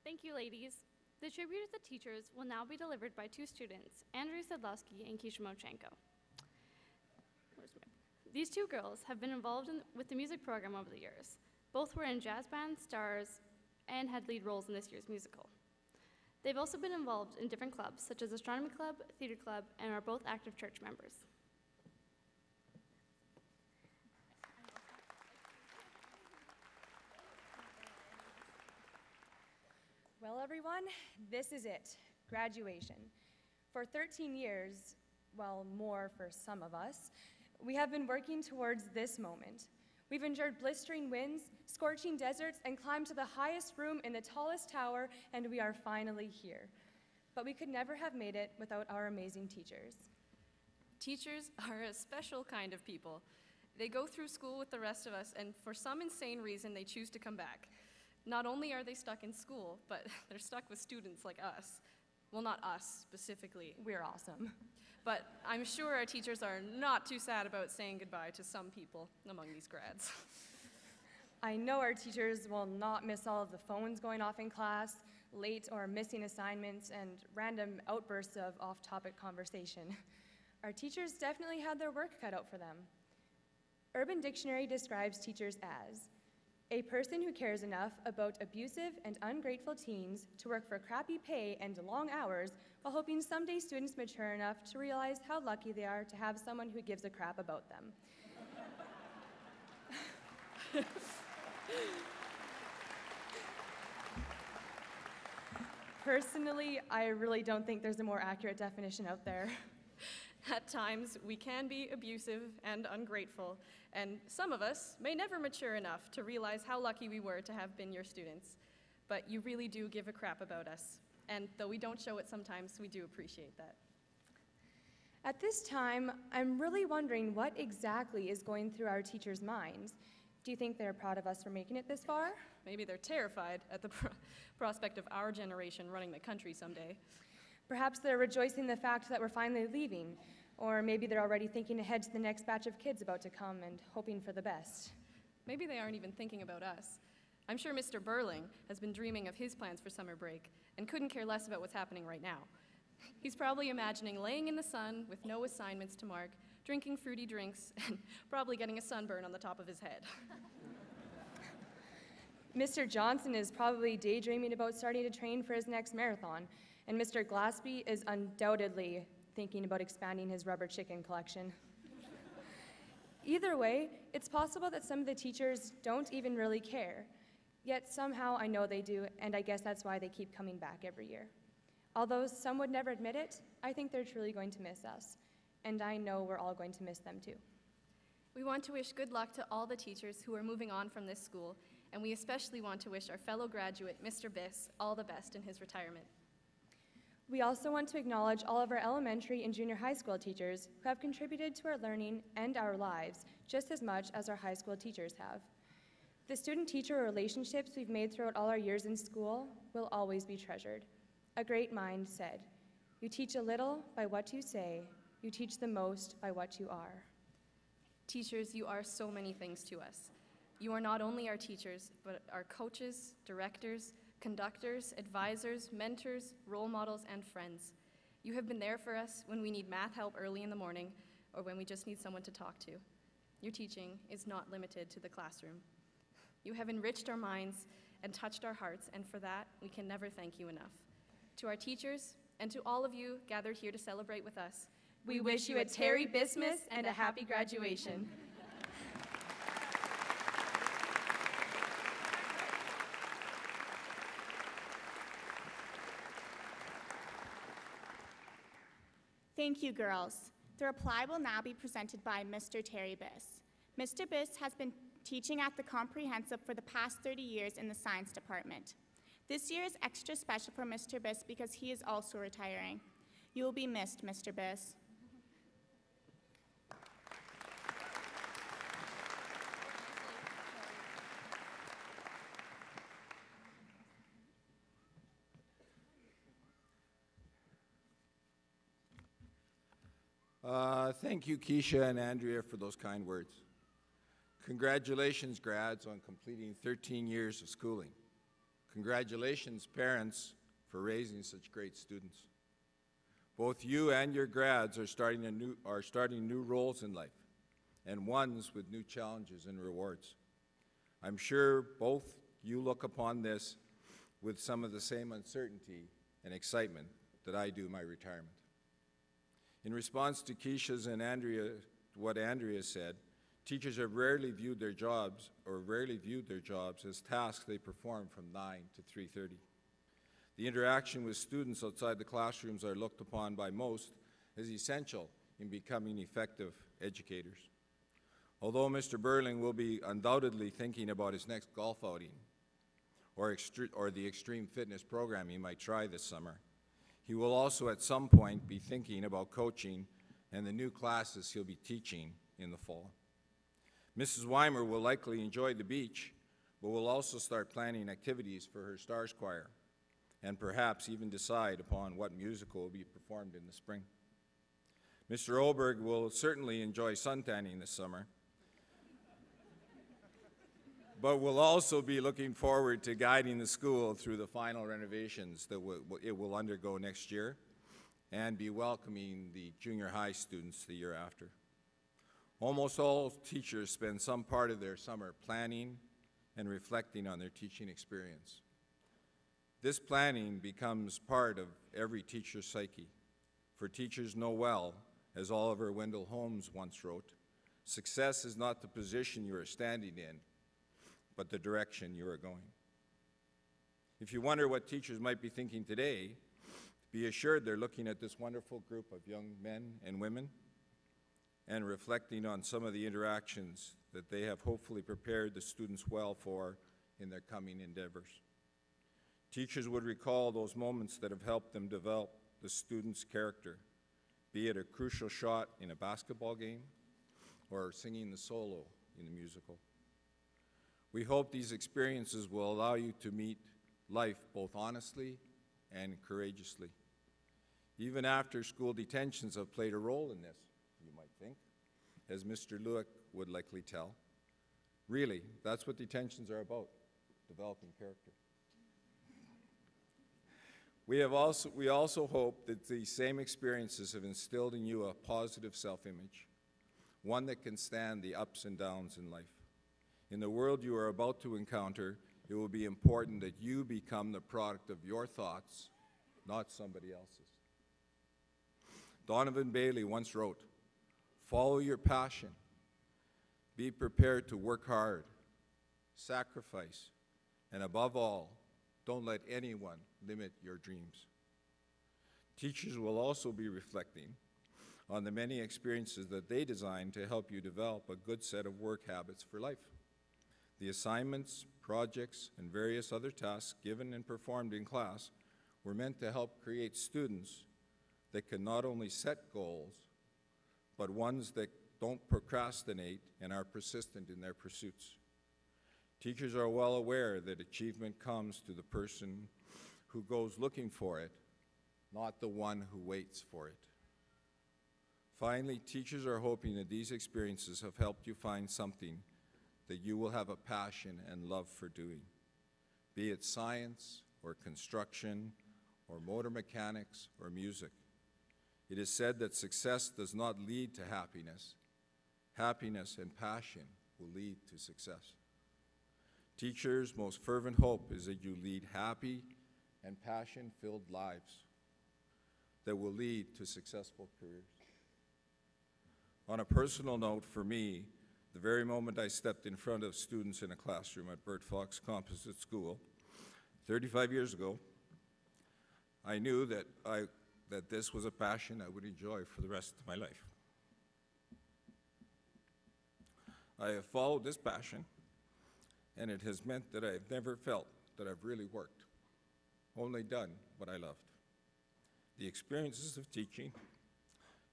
S3: Thank you, ladies. The tribute to the teachers will now be delivered by two students, Andrew Sedlowski and Keisha Mochenko. These two girls have been involved with the music program over the years. Both were in jazz band, stars, and had lead roles in this year's musical. They've also been involved in different clubs, such as Astronomy Club, Theater Club, and are both active church members.
S14: Well, everyone, this is it, graduation. For 13 years, well, more for some of us, we have been working towards this moment. We've endured blistering winds, scorching deserts, and climbed to the highest room in the tallest tower, and we are finally here. But we could never have made it without our amazing teachers.
S15: Teachers are a special kind of people. They go through school with the rest of us, and for some insane reason, they choose to come back. Not only are they stuck in school, but they're stuck with students like us. Well, not us specifically.
S14: We're awesome.
S15: But I'm sure our teachers are not too sad about saying goodbye to some people among these grads.
S14: I know our teachers will not miss all of the phones going off in class, late or missing assignments, and random outbursts of off-topic conversation. Our teachers definitely had their work cut out for them. Urban Dictionary describes teachers as a person who cares enough about abusive and ungrateful teens to work for crappy pay and long hours while hoping someday students mature enough to realize how lucky they are to have someone who gives a crap about them. Personally, I really don't think there's a more accurate definition out there.
S15: At times, we can be abusive and ungrateful, and some of us may never mature enough to realize how lucky we were to have been your students. But you really do give a crap about us, and though we don't show it sometimes, we do appreciate that.
S14: At this time, I'm really wondering what exactly is going through our teachers' minds. Do you think they're proud of us for making it this far?
S15: Maybe they're terrified at the prospect of our generation running the country someday.
S14: Perhaps they're rejoicing the fact that we're finally leaving, or maybe they're already thinking ahead to the next batch of kids about to come and hoping for the best.
S15: Maybe they aren't even thinking about us. I'm sure Mr. Burling has been dreaming of his plans for summer break and couldn't care less about what's happening right now. He's probably imagining laying in the sun with no assignments to mark, drinking fruity drinks, and probably getting a sunburn on the top of his head.
S14: Mr. Johnson is probably daydreaming about starting to train for his next marathon, and Mr. Glaspie is undoubtedly thinking about expanding his rubber chicken collection. Either way, it's possible that some of the teachers don't even really care. Yet somehow I know they do, and I guess that's why they keep coming back every year. Although some would never admit it, I think they're truly going to miss us, and I know we're all going to miss them too.
S15: We want to wish good luck to all the teachers who are moving on from this school, and we especially want to wish our fellow graduate, Mr. Biss, all the best in his retirement.
S14: We also want to acknowledge all of our elementary and junior high school teachers who have contributed to our learning and our lives just as much as our high school teachers have. The student-teacher relationships we've made throughout all our years in school will always be treasured. A great mind said, "You teach a little by what you say, you teach the most by what you are."
S15: Teachers, you are so many things to us. You are not only our teachers, but our coaches, directors, conductors, advisors, mentors, role models, and friends. You have been there for us when we need math help early in the morning or when we just need someone to talk to. Your teaching is not limited to the classroom. You have enriched our minds and touched our hearts, and for that, we can never thank you enough. To our teachers and to all of you gathered here to celebrate with us,
S14: we wish you a Terry Bismuth and a happy graduation.
S4: Thank you, girls. The reply will now be presented by Mr. Terry Biss. Mr. Biss has been teaching at the Comprehensive for the past 30 years in the Science Department. This year is extra special for Mr. Biss because he is also retiring. You will be missed, Mr. Biss.
S16: Thank you, Keisha and Andrea, for those kind words. Congratulations, grads, on completing 13 years of schooling. Congratulations, parents, for raising such great students. Both you and your grads are starting new roles in life, and ones with new challenges and rewards. I'm sure both you look upon this with some of the same uncertainty and excitement that I do my retirement. In response to Keisha's and what Andrea said, teachers have rarely viewed their jobs as tasks they perform from 9 to 3:30. The interaction with students outside the classrooms are looked upon by most as essential in becoming effective educators. Although Mr. Burling will be undoubtedly thinking about his next golf outing or the extreme fitness program he might try this summer, he will also at some point be thinking about coaching and the new classes he'll be teaching in the fall. Mrs. Weimer will likely enjoy the beach, but will also start planning activities for her Stars Choir and perhaps even decide upon what musical will be performed in the spring. Mr. Oberg will certainly enjoy suntanning this summer, but will also be looking forward to guiding the school through the final renovations that it will undergo next year and be welcoming the junior high students the year after. Almost all teachers spend some part of their summer planning and reflecting on their teaching experience. This planning becomes part of every teacher's psyche, for teachers know well, as Oliver Wendell Holmes once wrote, success is not the position you are standing in, but the direction you are going. If you wonder what teachers might be thinking today, be assured they're looking at this wonderful group of young men and women and reflecting on some of the interactions that they have hopefully prepared the students well for in their coming endeavors. Teachers would recall those moments that have helped them develop the student's character, be it a crucial shot in a basketball game or singing the solo in the musical. We hope these experiences will allow you to meet life both honestly and courageously. Even after school detentions have played a role in this, you might think, as Mr. Lewick would likely tell. Really, that's what detentions are about, developing character. We also hope that these same experiences have instilled in you a positive self-image, one that can stand the ups and downs in life. In the world you are about to encounter, it will be important that you become the product of your thoughts, not somebody else's. Donovan Bailey once wrote, "Follow your passion. Be prepared to work hard, sacrifice, and above all, don't let anyone limit your dreams." Teachers will also be reflecting on the many experiences that they designed to help you develop a good set of work habits for life. The assignments, projects, and various other tasks given and performed in class were meant to help create students that can not only set goals, but ones that don't procrastinate and are persistent in their pursuits. Teachers are well aware that achievement comes to the person who goes looking for it, not the one who waits for it. Finally, teachers are hoping that these experiences have helped you find something that you will have a passion and love for doing, be it science or construction or motor mechanics or music. It is said that success does not lead to happiness. Happiness and passion will lead to success. Teachers' most fervent hope is that you lead happy and passion-filled lives that will lead to successful careers. On a personal note, for me, the very moment I stepped in front of students in a classroom at Bert Fox Composite School 35 years ago, I knew that this was a passion I would enjoy for the rest of my life. I have followed this passion, and it has meant that I have never felt that I've really worked, only done what I loved. The experiences of teaching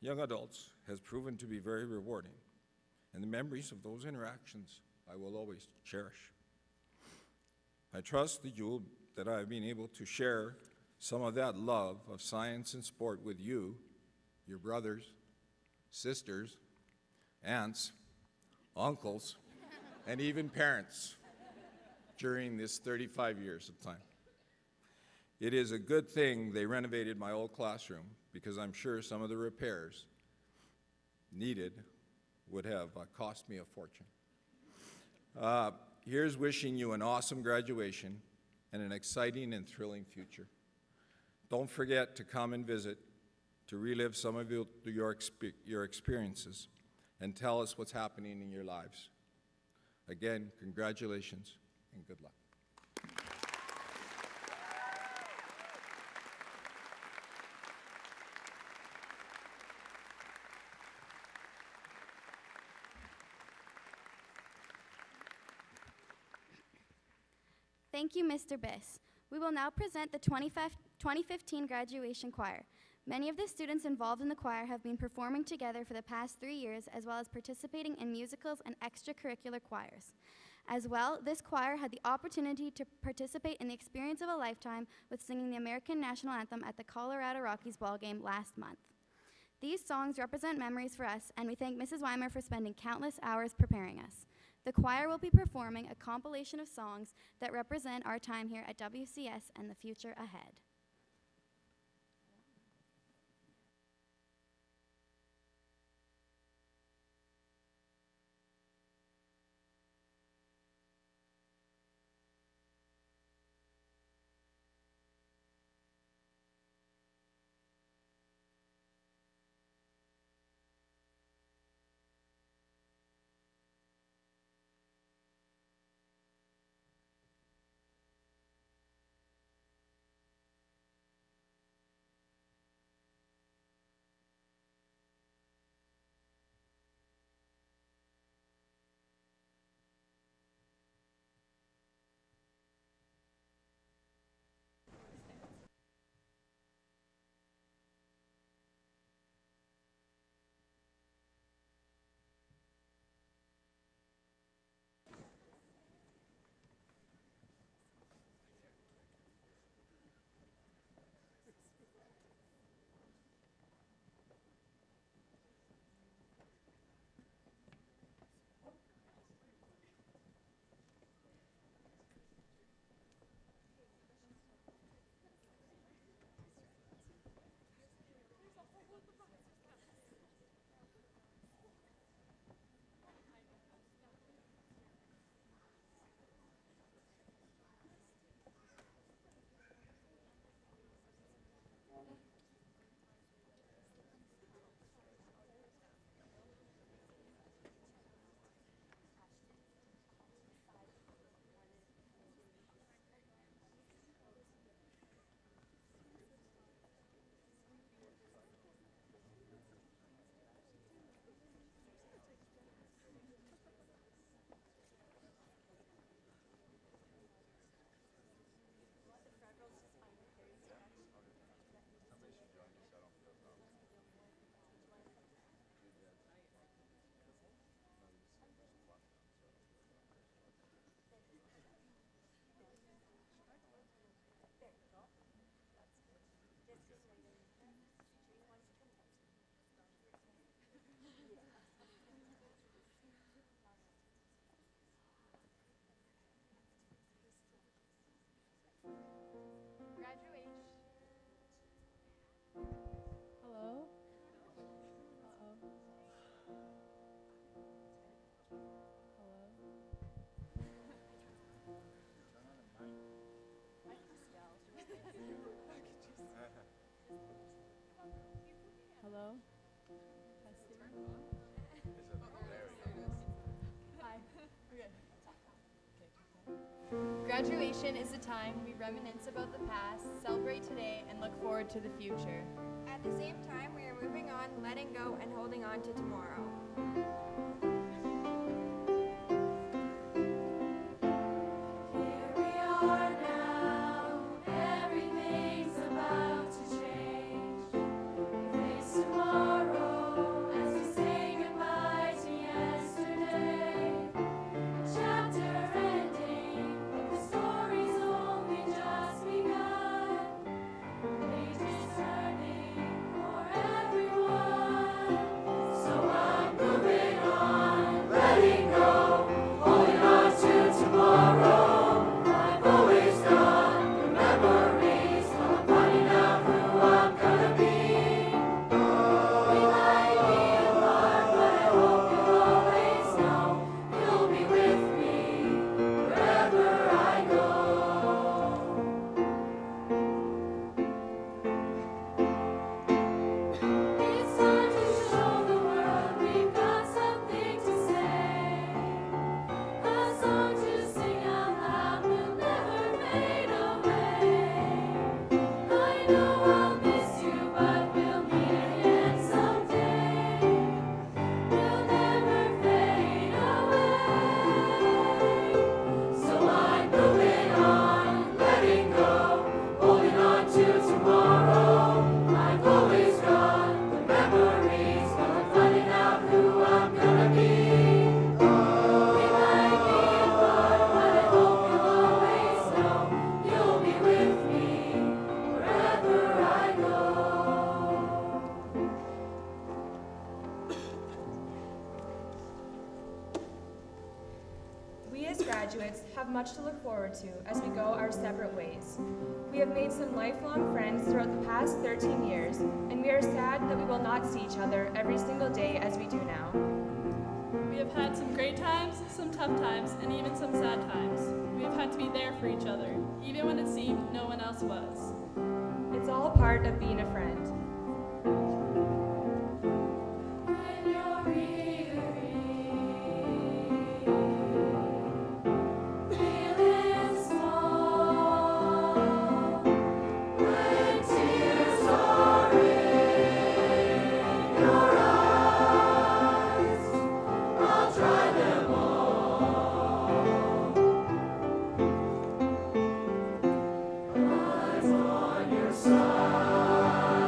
S16: young adults has proven to be very rewarding, and the memories of those interactions I will always cherish. I trust that I have been able to share some of that love of science and sport with you, your brothers, sisters, aunts, uncles, and even parents during this 35 years of time. It is a good thing they renovated my old classroom, because I'm sure some of the repairs needed would have cost me a fortune. Here's wishing you an awesome graduation and an exciting and thrilling future. Don't forget to come and visit to relive some of your experiences and tell us what's happening in your lives. Again, congratulations and good luck.
S5: Thank you, Mr. Biss. We will now present the 2015 graduation choir. Many of the students involved in the choir have been performing together for the past 3 years, as well as participating in musicals and extracurricular choirs. As well, this choir had the opportunity to participate in the experience of a lifetime with singing the American National Anthem at the Colorado Rockies ball game last month. These songs represent memories for us, and we thank Mrs. Weimer for spending countless hours preparing us. The choir will be performing a compilation of songs that represent our time here at WCS and the future ahead.
S17: Hello? Hi. Graduation is a time we reminisce about the past, celebrate today, and look forward to the future.
S18: At the same time, we are moving on, letting go, and holding on to tomorrow.
S6: Here we are now, everything's about to change. We face tomorrow as we say goodbye to yesterday. A chapter ending, but the story's only just begun. Pages turning for everyone. So I'm moving on, letting go, holding on to tomorrow. I've always done the memories while I'm finding out who I'm gonna be. We might be apart, but I hope you'll always know you'll be with me wherever I go. It's time to show the world we've got something to say. A song to sing out loud will never fade away. I know I'll miss you, but we'll meet again someday. We'll never fade away. So I'm moving on, letting go, holding on to tomorrow. I've always got the memories while I'm finding out who I'm gonna be. We might be apart, but I hope you'll always know you'll be with me wherever I go.
S14: We as graduates have much to look forward to as we go our separate ways. We have made some lifelong friends throughout the past 13 years, and we are sad that we will not see each other every single day as we do now.
S10: We have had some great times, some tough times, and even some sad times. We have had to be there for each other, even when it seemed no one else was.
S14: It's all part of being a friend.
S6: When you're weary, feeling small, when tears are in your eyes, I'll dry them all. I'm on your side.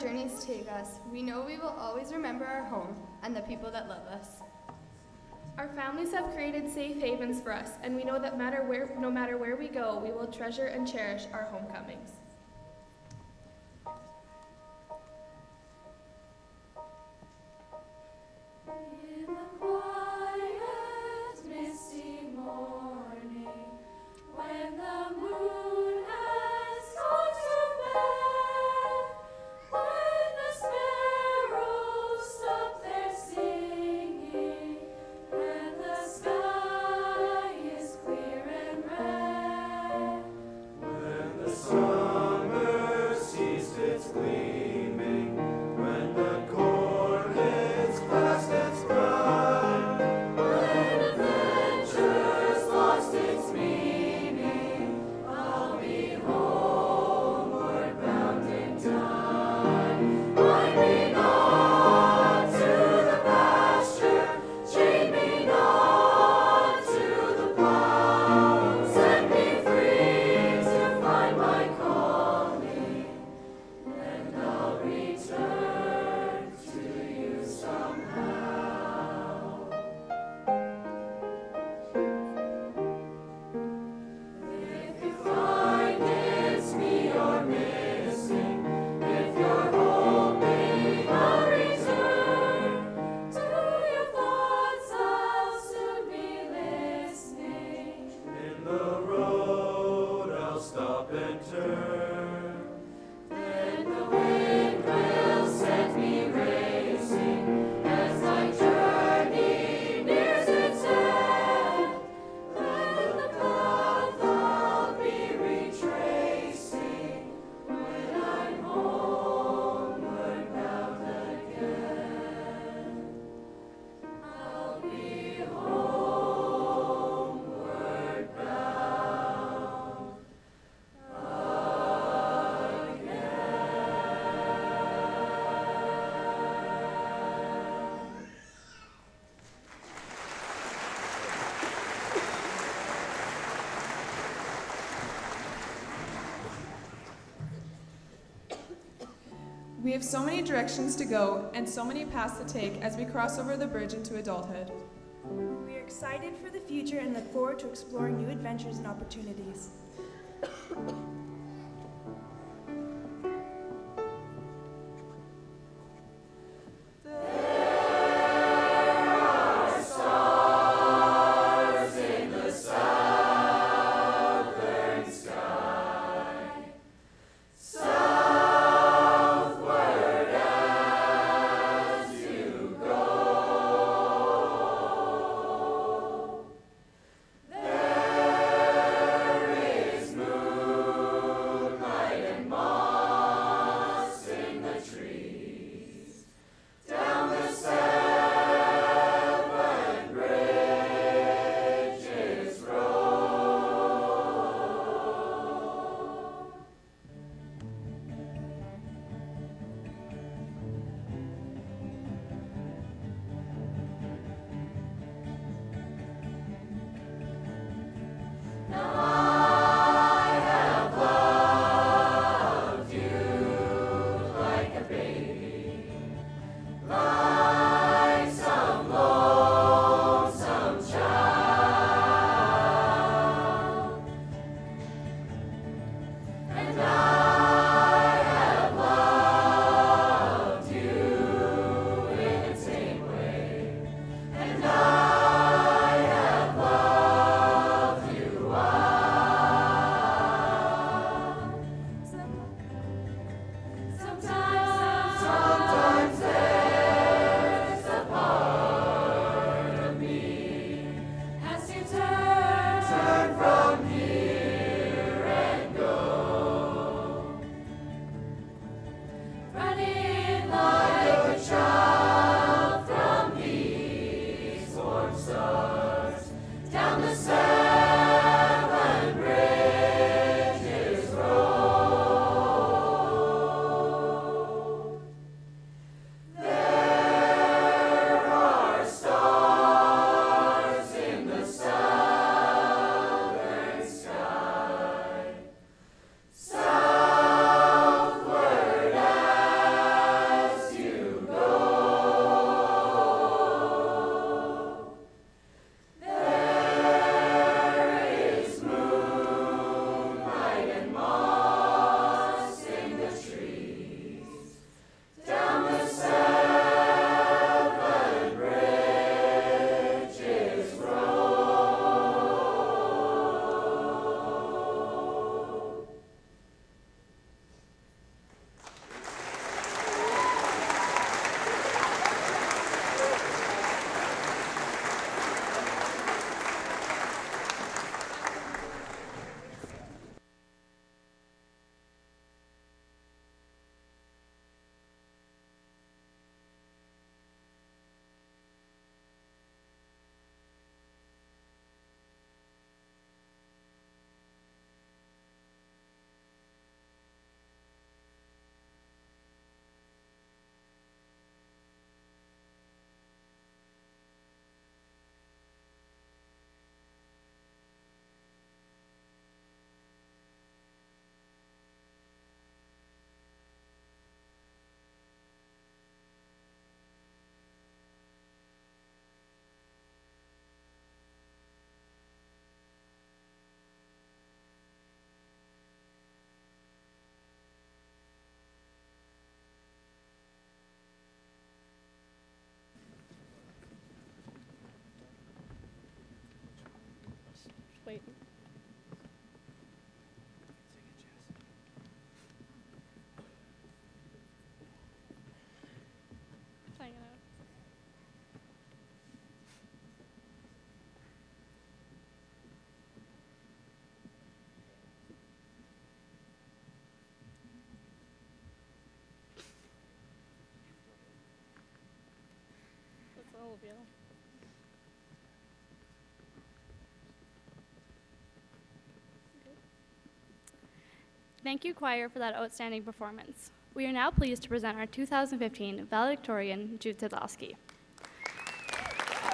S17: journeys take us, we know we will always remember our home and the people that love us.
S19: Our families have created safe havens for us, and we know that no matter where we go, we will treasure and cherish our homecomings.
S6: In the quiet, misty morning, when the moon has gone to bed, when the sparrows stop their singing, and the sky is clear and red, when the summer ceased its gleaming, when the corn is past its prime, when adventure's lost its meaning, I'll be homeward bound in time. Bind me not to the pasture, chain me not to the plow, set me free to find my calling, and I'll return to you somehow. If you find it's me you're missing, if you're hoping I'll return, to your thoughts I'll soon be listening. In the road I'll stop and turn. Then the wind will set me racing as my journey nears its end. Then the path I'll be retracing when I'm homeward bound again. I'll be homeward bound again.
S20: We have so many directions to go and so many paths to take as we cross over the bridge into adulthood.
S21: We are excited for the future and look forward to exploring new adventures and opportunities.
S6: Stars in the southern sky, southward as you go. There is moon
S3: wait. Trying it out. That's all of you. Thank you, choir, for that outstanding performance. We are now pleased to present our 2015 valedictorian, Jude Sedlowski.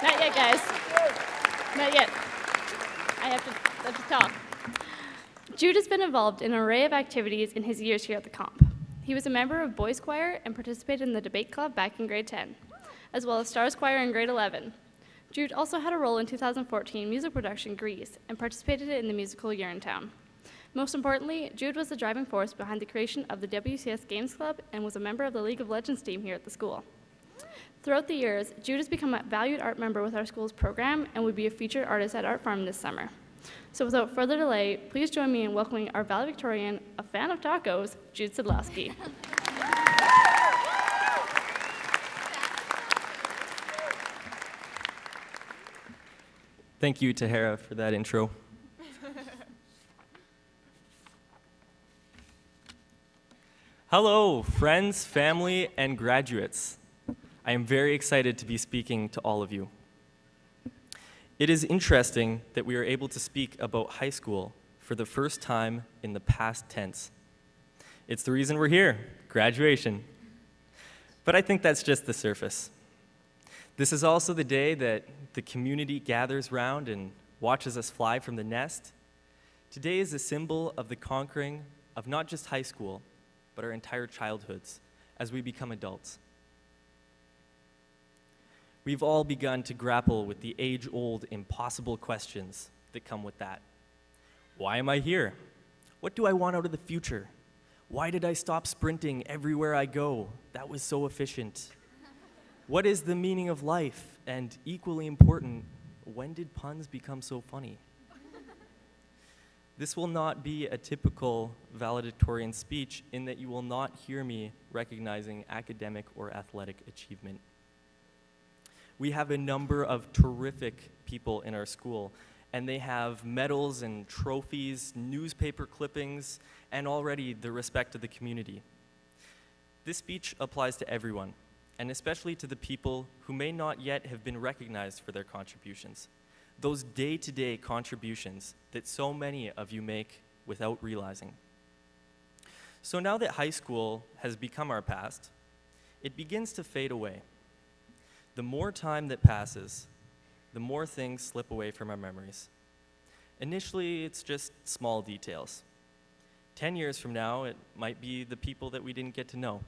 S3: Not yet, guys. Not yet. I have to talk. Jude has been involved in an array of activities in his years here at the Comp. He was a member of Boys Choir and participated in the debate club back in grade 10, as well as Stars Choir in grade 11. Jude also had a role in 2014 music production Grease and participated in the musical Urinetown. Most importantly, Jude was the driving force behind the creation of the WCS Games Club and was a member of the League of Legends team here at the school. Throughout the years, Jude has become a valued art member with our school's program and would be a featured artist at Art Farm this summer. So without further delay, please join me in welcoming our valedictorian, a fan of tacos, Jude Sedlowski.
S1: Thank you, Tahara, for that intro. Hello, friends, family, and graduates. I am very excited to be speaking to all of you. It is interesting that we are able to speak about high school for the first time in the past tense. It's the reason we're here, graduation. But I think that's just the surface. This is also the day that the community gathers round and watches us fly from the nest. Today is a symbol of the conquering of not just high school, but our entire childhoods as we become adults. We've all begun to grapple with the age-old, impossible questions that come with that. Why am I here? What do I want out of the future? Why did I stop sprinting everywhere I go? That was so efficient. What is the meaning of life? And equally important, when did puns become so funny? This will not be a typical valedictorian speech in that you will not hear me recognizing academic or athletic achievement. We have a number of terrific people in our school, and they have medals and trophies, newspaper clippings, and already the respect of the community. This speech applies to everyone, and especially to the people who may not yet have been recognized for their contributions. Those day-to-day contributions that so many of you make without realizing. So now that high school has become our past, it begins to fade away. The more time that passes, the more things slip away from our memories. Initially, it's just small details. 10 years from now, it might be the people that we didn't get to know.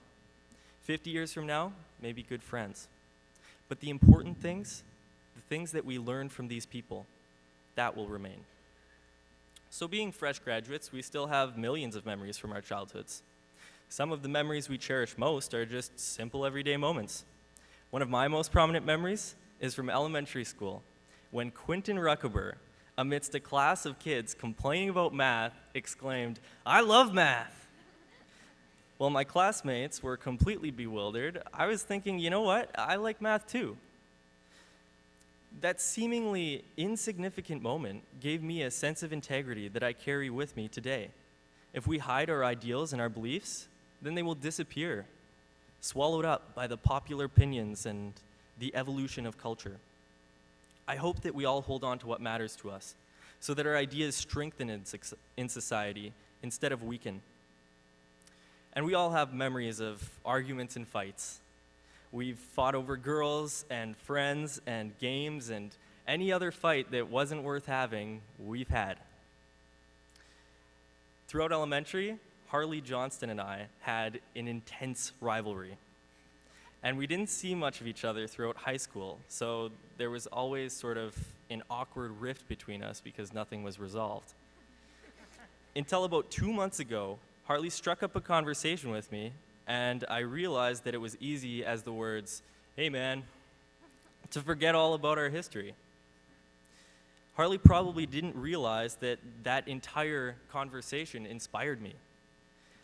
S1: 50 years from now, maybe good friends. But the important things, the things that we learn from these people, that will remain. So being fresh graduates, we still have millions of memories from our childhoods. Some of the memories we cherish most are just simple everyday moments. One of my most prominent memories is from elementary school, when Quentin Ruckaber, amidst a class of kids complaining about math, exclaimed, "I love math." While my classmates were completely bewildered, I was thinking, you know what? I like math too. That seemingly insignificant moment gave me a sense of integrity that I carry with me today. If we hide our ideals and our beliefs, then they will disappear, swallowed up by the popular opinions and the evolution of culture. I hope that we all hold on to what matters to us, so that our ideas strengthen in society instead of weaken. And we all have memories of arguments and fights. We've fought over girls and friends and games, and any other fight that wasn't worth having, we've had. Throughout elementary, Harley Johnston and I had an intense rivalry. And we didn't see much of each other throughout high school, so there was always sort of an awkward rift between us because nothing was resolved. Until about 2 months ago, Harley struck up a conversation with me, and I realized that it was easy as the words, "Hey man," to forget all about our history. Harley probably didn't realize that that entire conversation inspired me.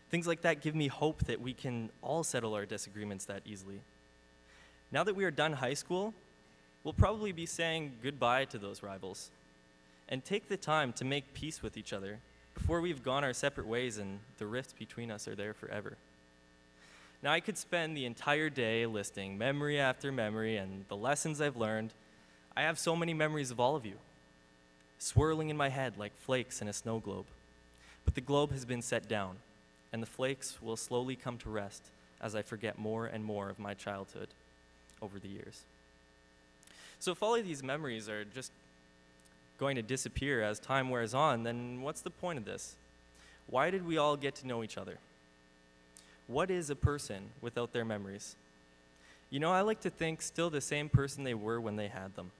S1: Things like that give me hope that we can all settle our disagreements that easily. Now that we are done high school, we'll probably be saying goodbye to those rivals and take the time to make peace with each other before we've gone our separate ways and the rifts between us are there forever. Now, I could spend the entire day listing memory after memory and the lessons I've learned. I have so many memories of all of you, swirling in my head like flakes in a snow globe. But the globe has been set down, and the flakes will slowly come to rest as I forget more and more of my childhood over the years. So if all of these memories are just going to disappear as time wears on, then what's the point of this? Why did we all get to know each other? What is a person without their memories? You know, I like to think still the same person they were when they had them.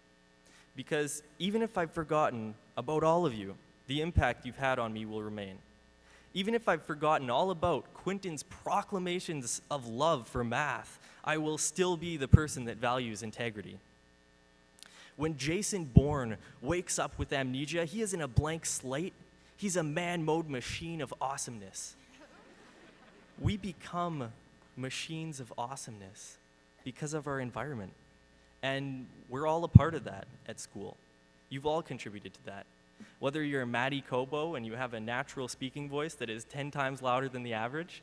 S1: Because even if I've forgotten about all of you, the impact you've had on me will remain. Even if I've forgotten all about Quentin's proclamations of love for math, I will still be the person that values integrity. When Jason Bourne wakes up with amnesia, he isn't a blank slate. He's a man-mode machine of awesomeness. We become machines of awesomeness because of our environment. And we're all a part of that at school. You've all contributed to that. Whether you're a Maddie Kobo and you have a natural speaking voice that is 10 times louder than the average,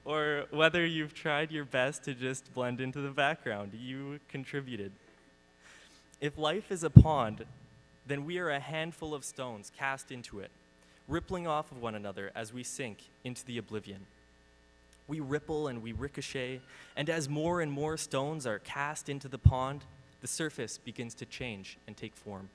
S1: or whether you've tried your best to just blend into the background, you contributed. If life is a pond, then we are a handful of stones cast into it, rippling off of one another as we sink into the oblivion. We ripple and we ricochet, and as more and more stones are cast into the pond, the surface begins to change and take form.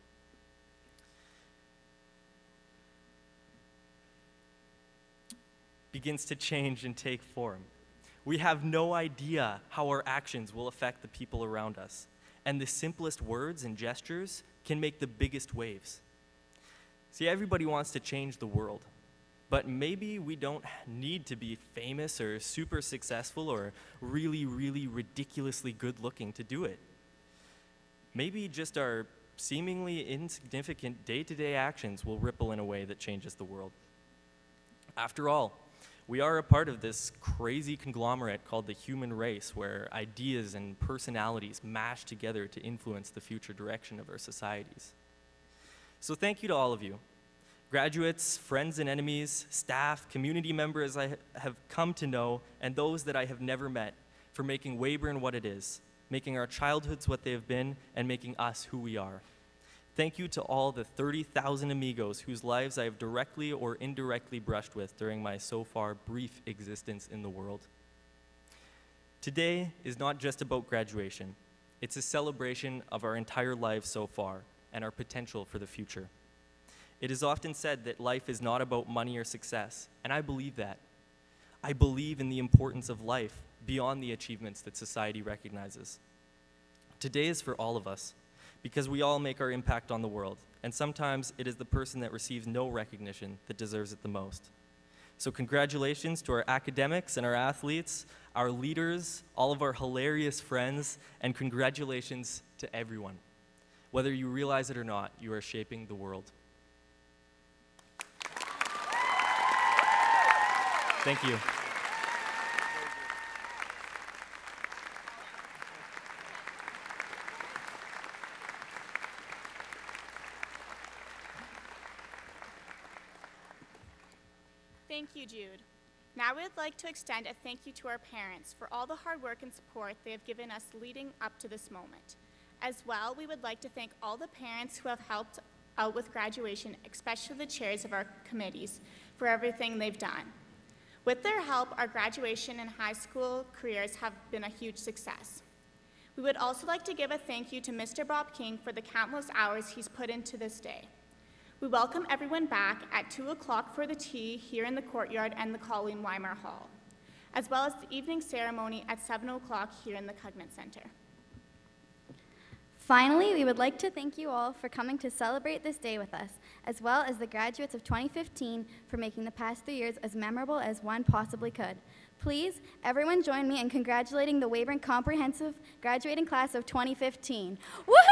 S1: We have no idea how our actions will affect the people around us, and the simplest words and gestures can make the biggest waves. See, everybody wants to change the world, but maybe we don't need to be famous or super successful or really, really ridiculously good looking to do it. Maybe just our seemingly insignificant day-to-day actions will ripple in a way that changes the world. After all, we are a part of this crazy conglomerate called the human race, where ideas and personalities mash together to influence the future direction of our societies. So thank you to all of you. Graduates, friends and enemies, staff, community members I have come to know, and those that I have never met, for making Weyburn what it is, making our childhoods what they have been, and making us who we are. Thank you to all the 30,000 amigos whose lives I have directly or indirectly brushed with during my so far brief existence in the world. Today is not just about graduation. It's a celebration of our entire lives so far and our potential for the future. It is often said that life is not about money or success, and I believe that. I believe in the importance of life beyond the achievements that society recognizes. Today is for all of us, because we all make our impact on the world, and sometimes it is the person that receives no recognition that deserves it the most. So congratulations to our academics and our athletes, our leaders, all of our hilarious friends, and congratulations to everyone. Whether you realize it or not, you are shaping the world. Thank you.
S4: Thank you, Jude. Now we'd like to extend a thank you to our parents for all the hard work and support they have given us leading up to this moment. As well, we would like to thank all the parents who have helped out with graduation, especially the chairs of our committees, for everything they've done. With their help, our graduation and high school careers have been a huge success. We would also like to give a thank you to Mr. Bob King for the countless hours he's put into this day. We welcome everyone back at 2 o'clock for the tea here in the courtyard and the Colleen Weimer Hall, as well as the evening ceremony at 7 o'clock here in the Cognate Center.
S5: Finally, we would like to thank you all for coming to celebrate this day with us, as well as the graduates of 2015 for making the past 3 years as memorable as one possibly could. Please, everyone join me in congratulating the Weyburn Comprehensive graduating class of 2015. Woohoo!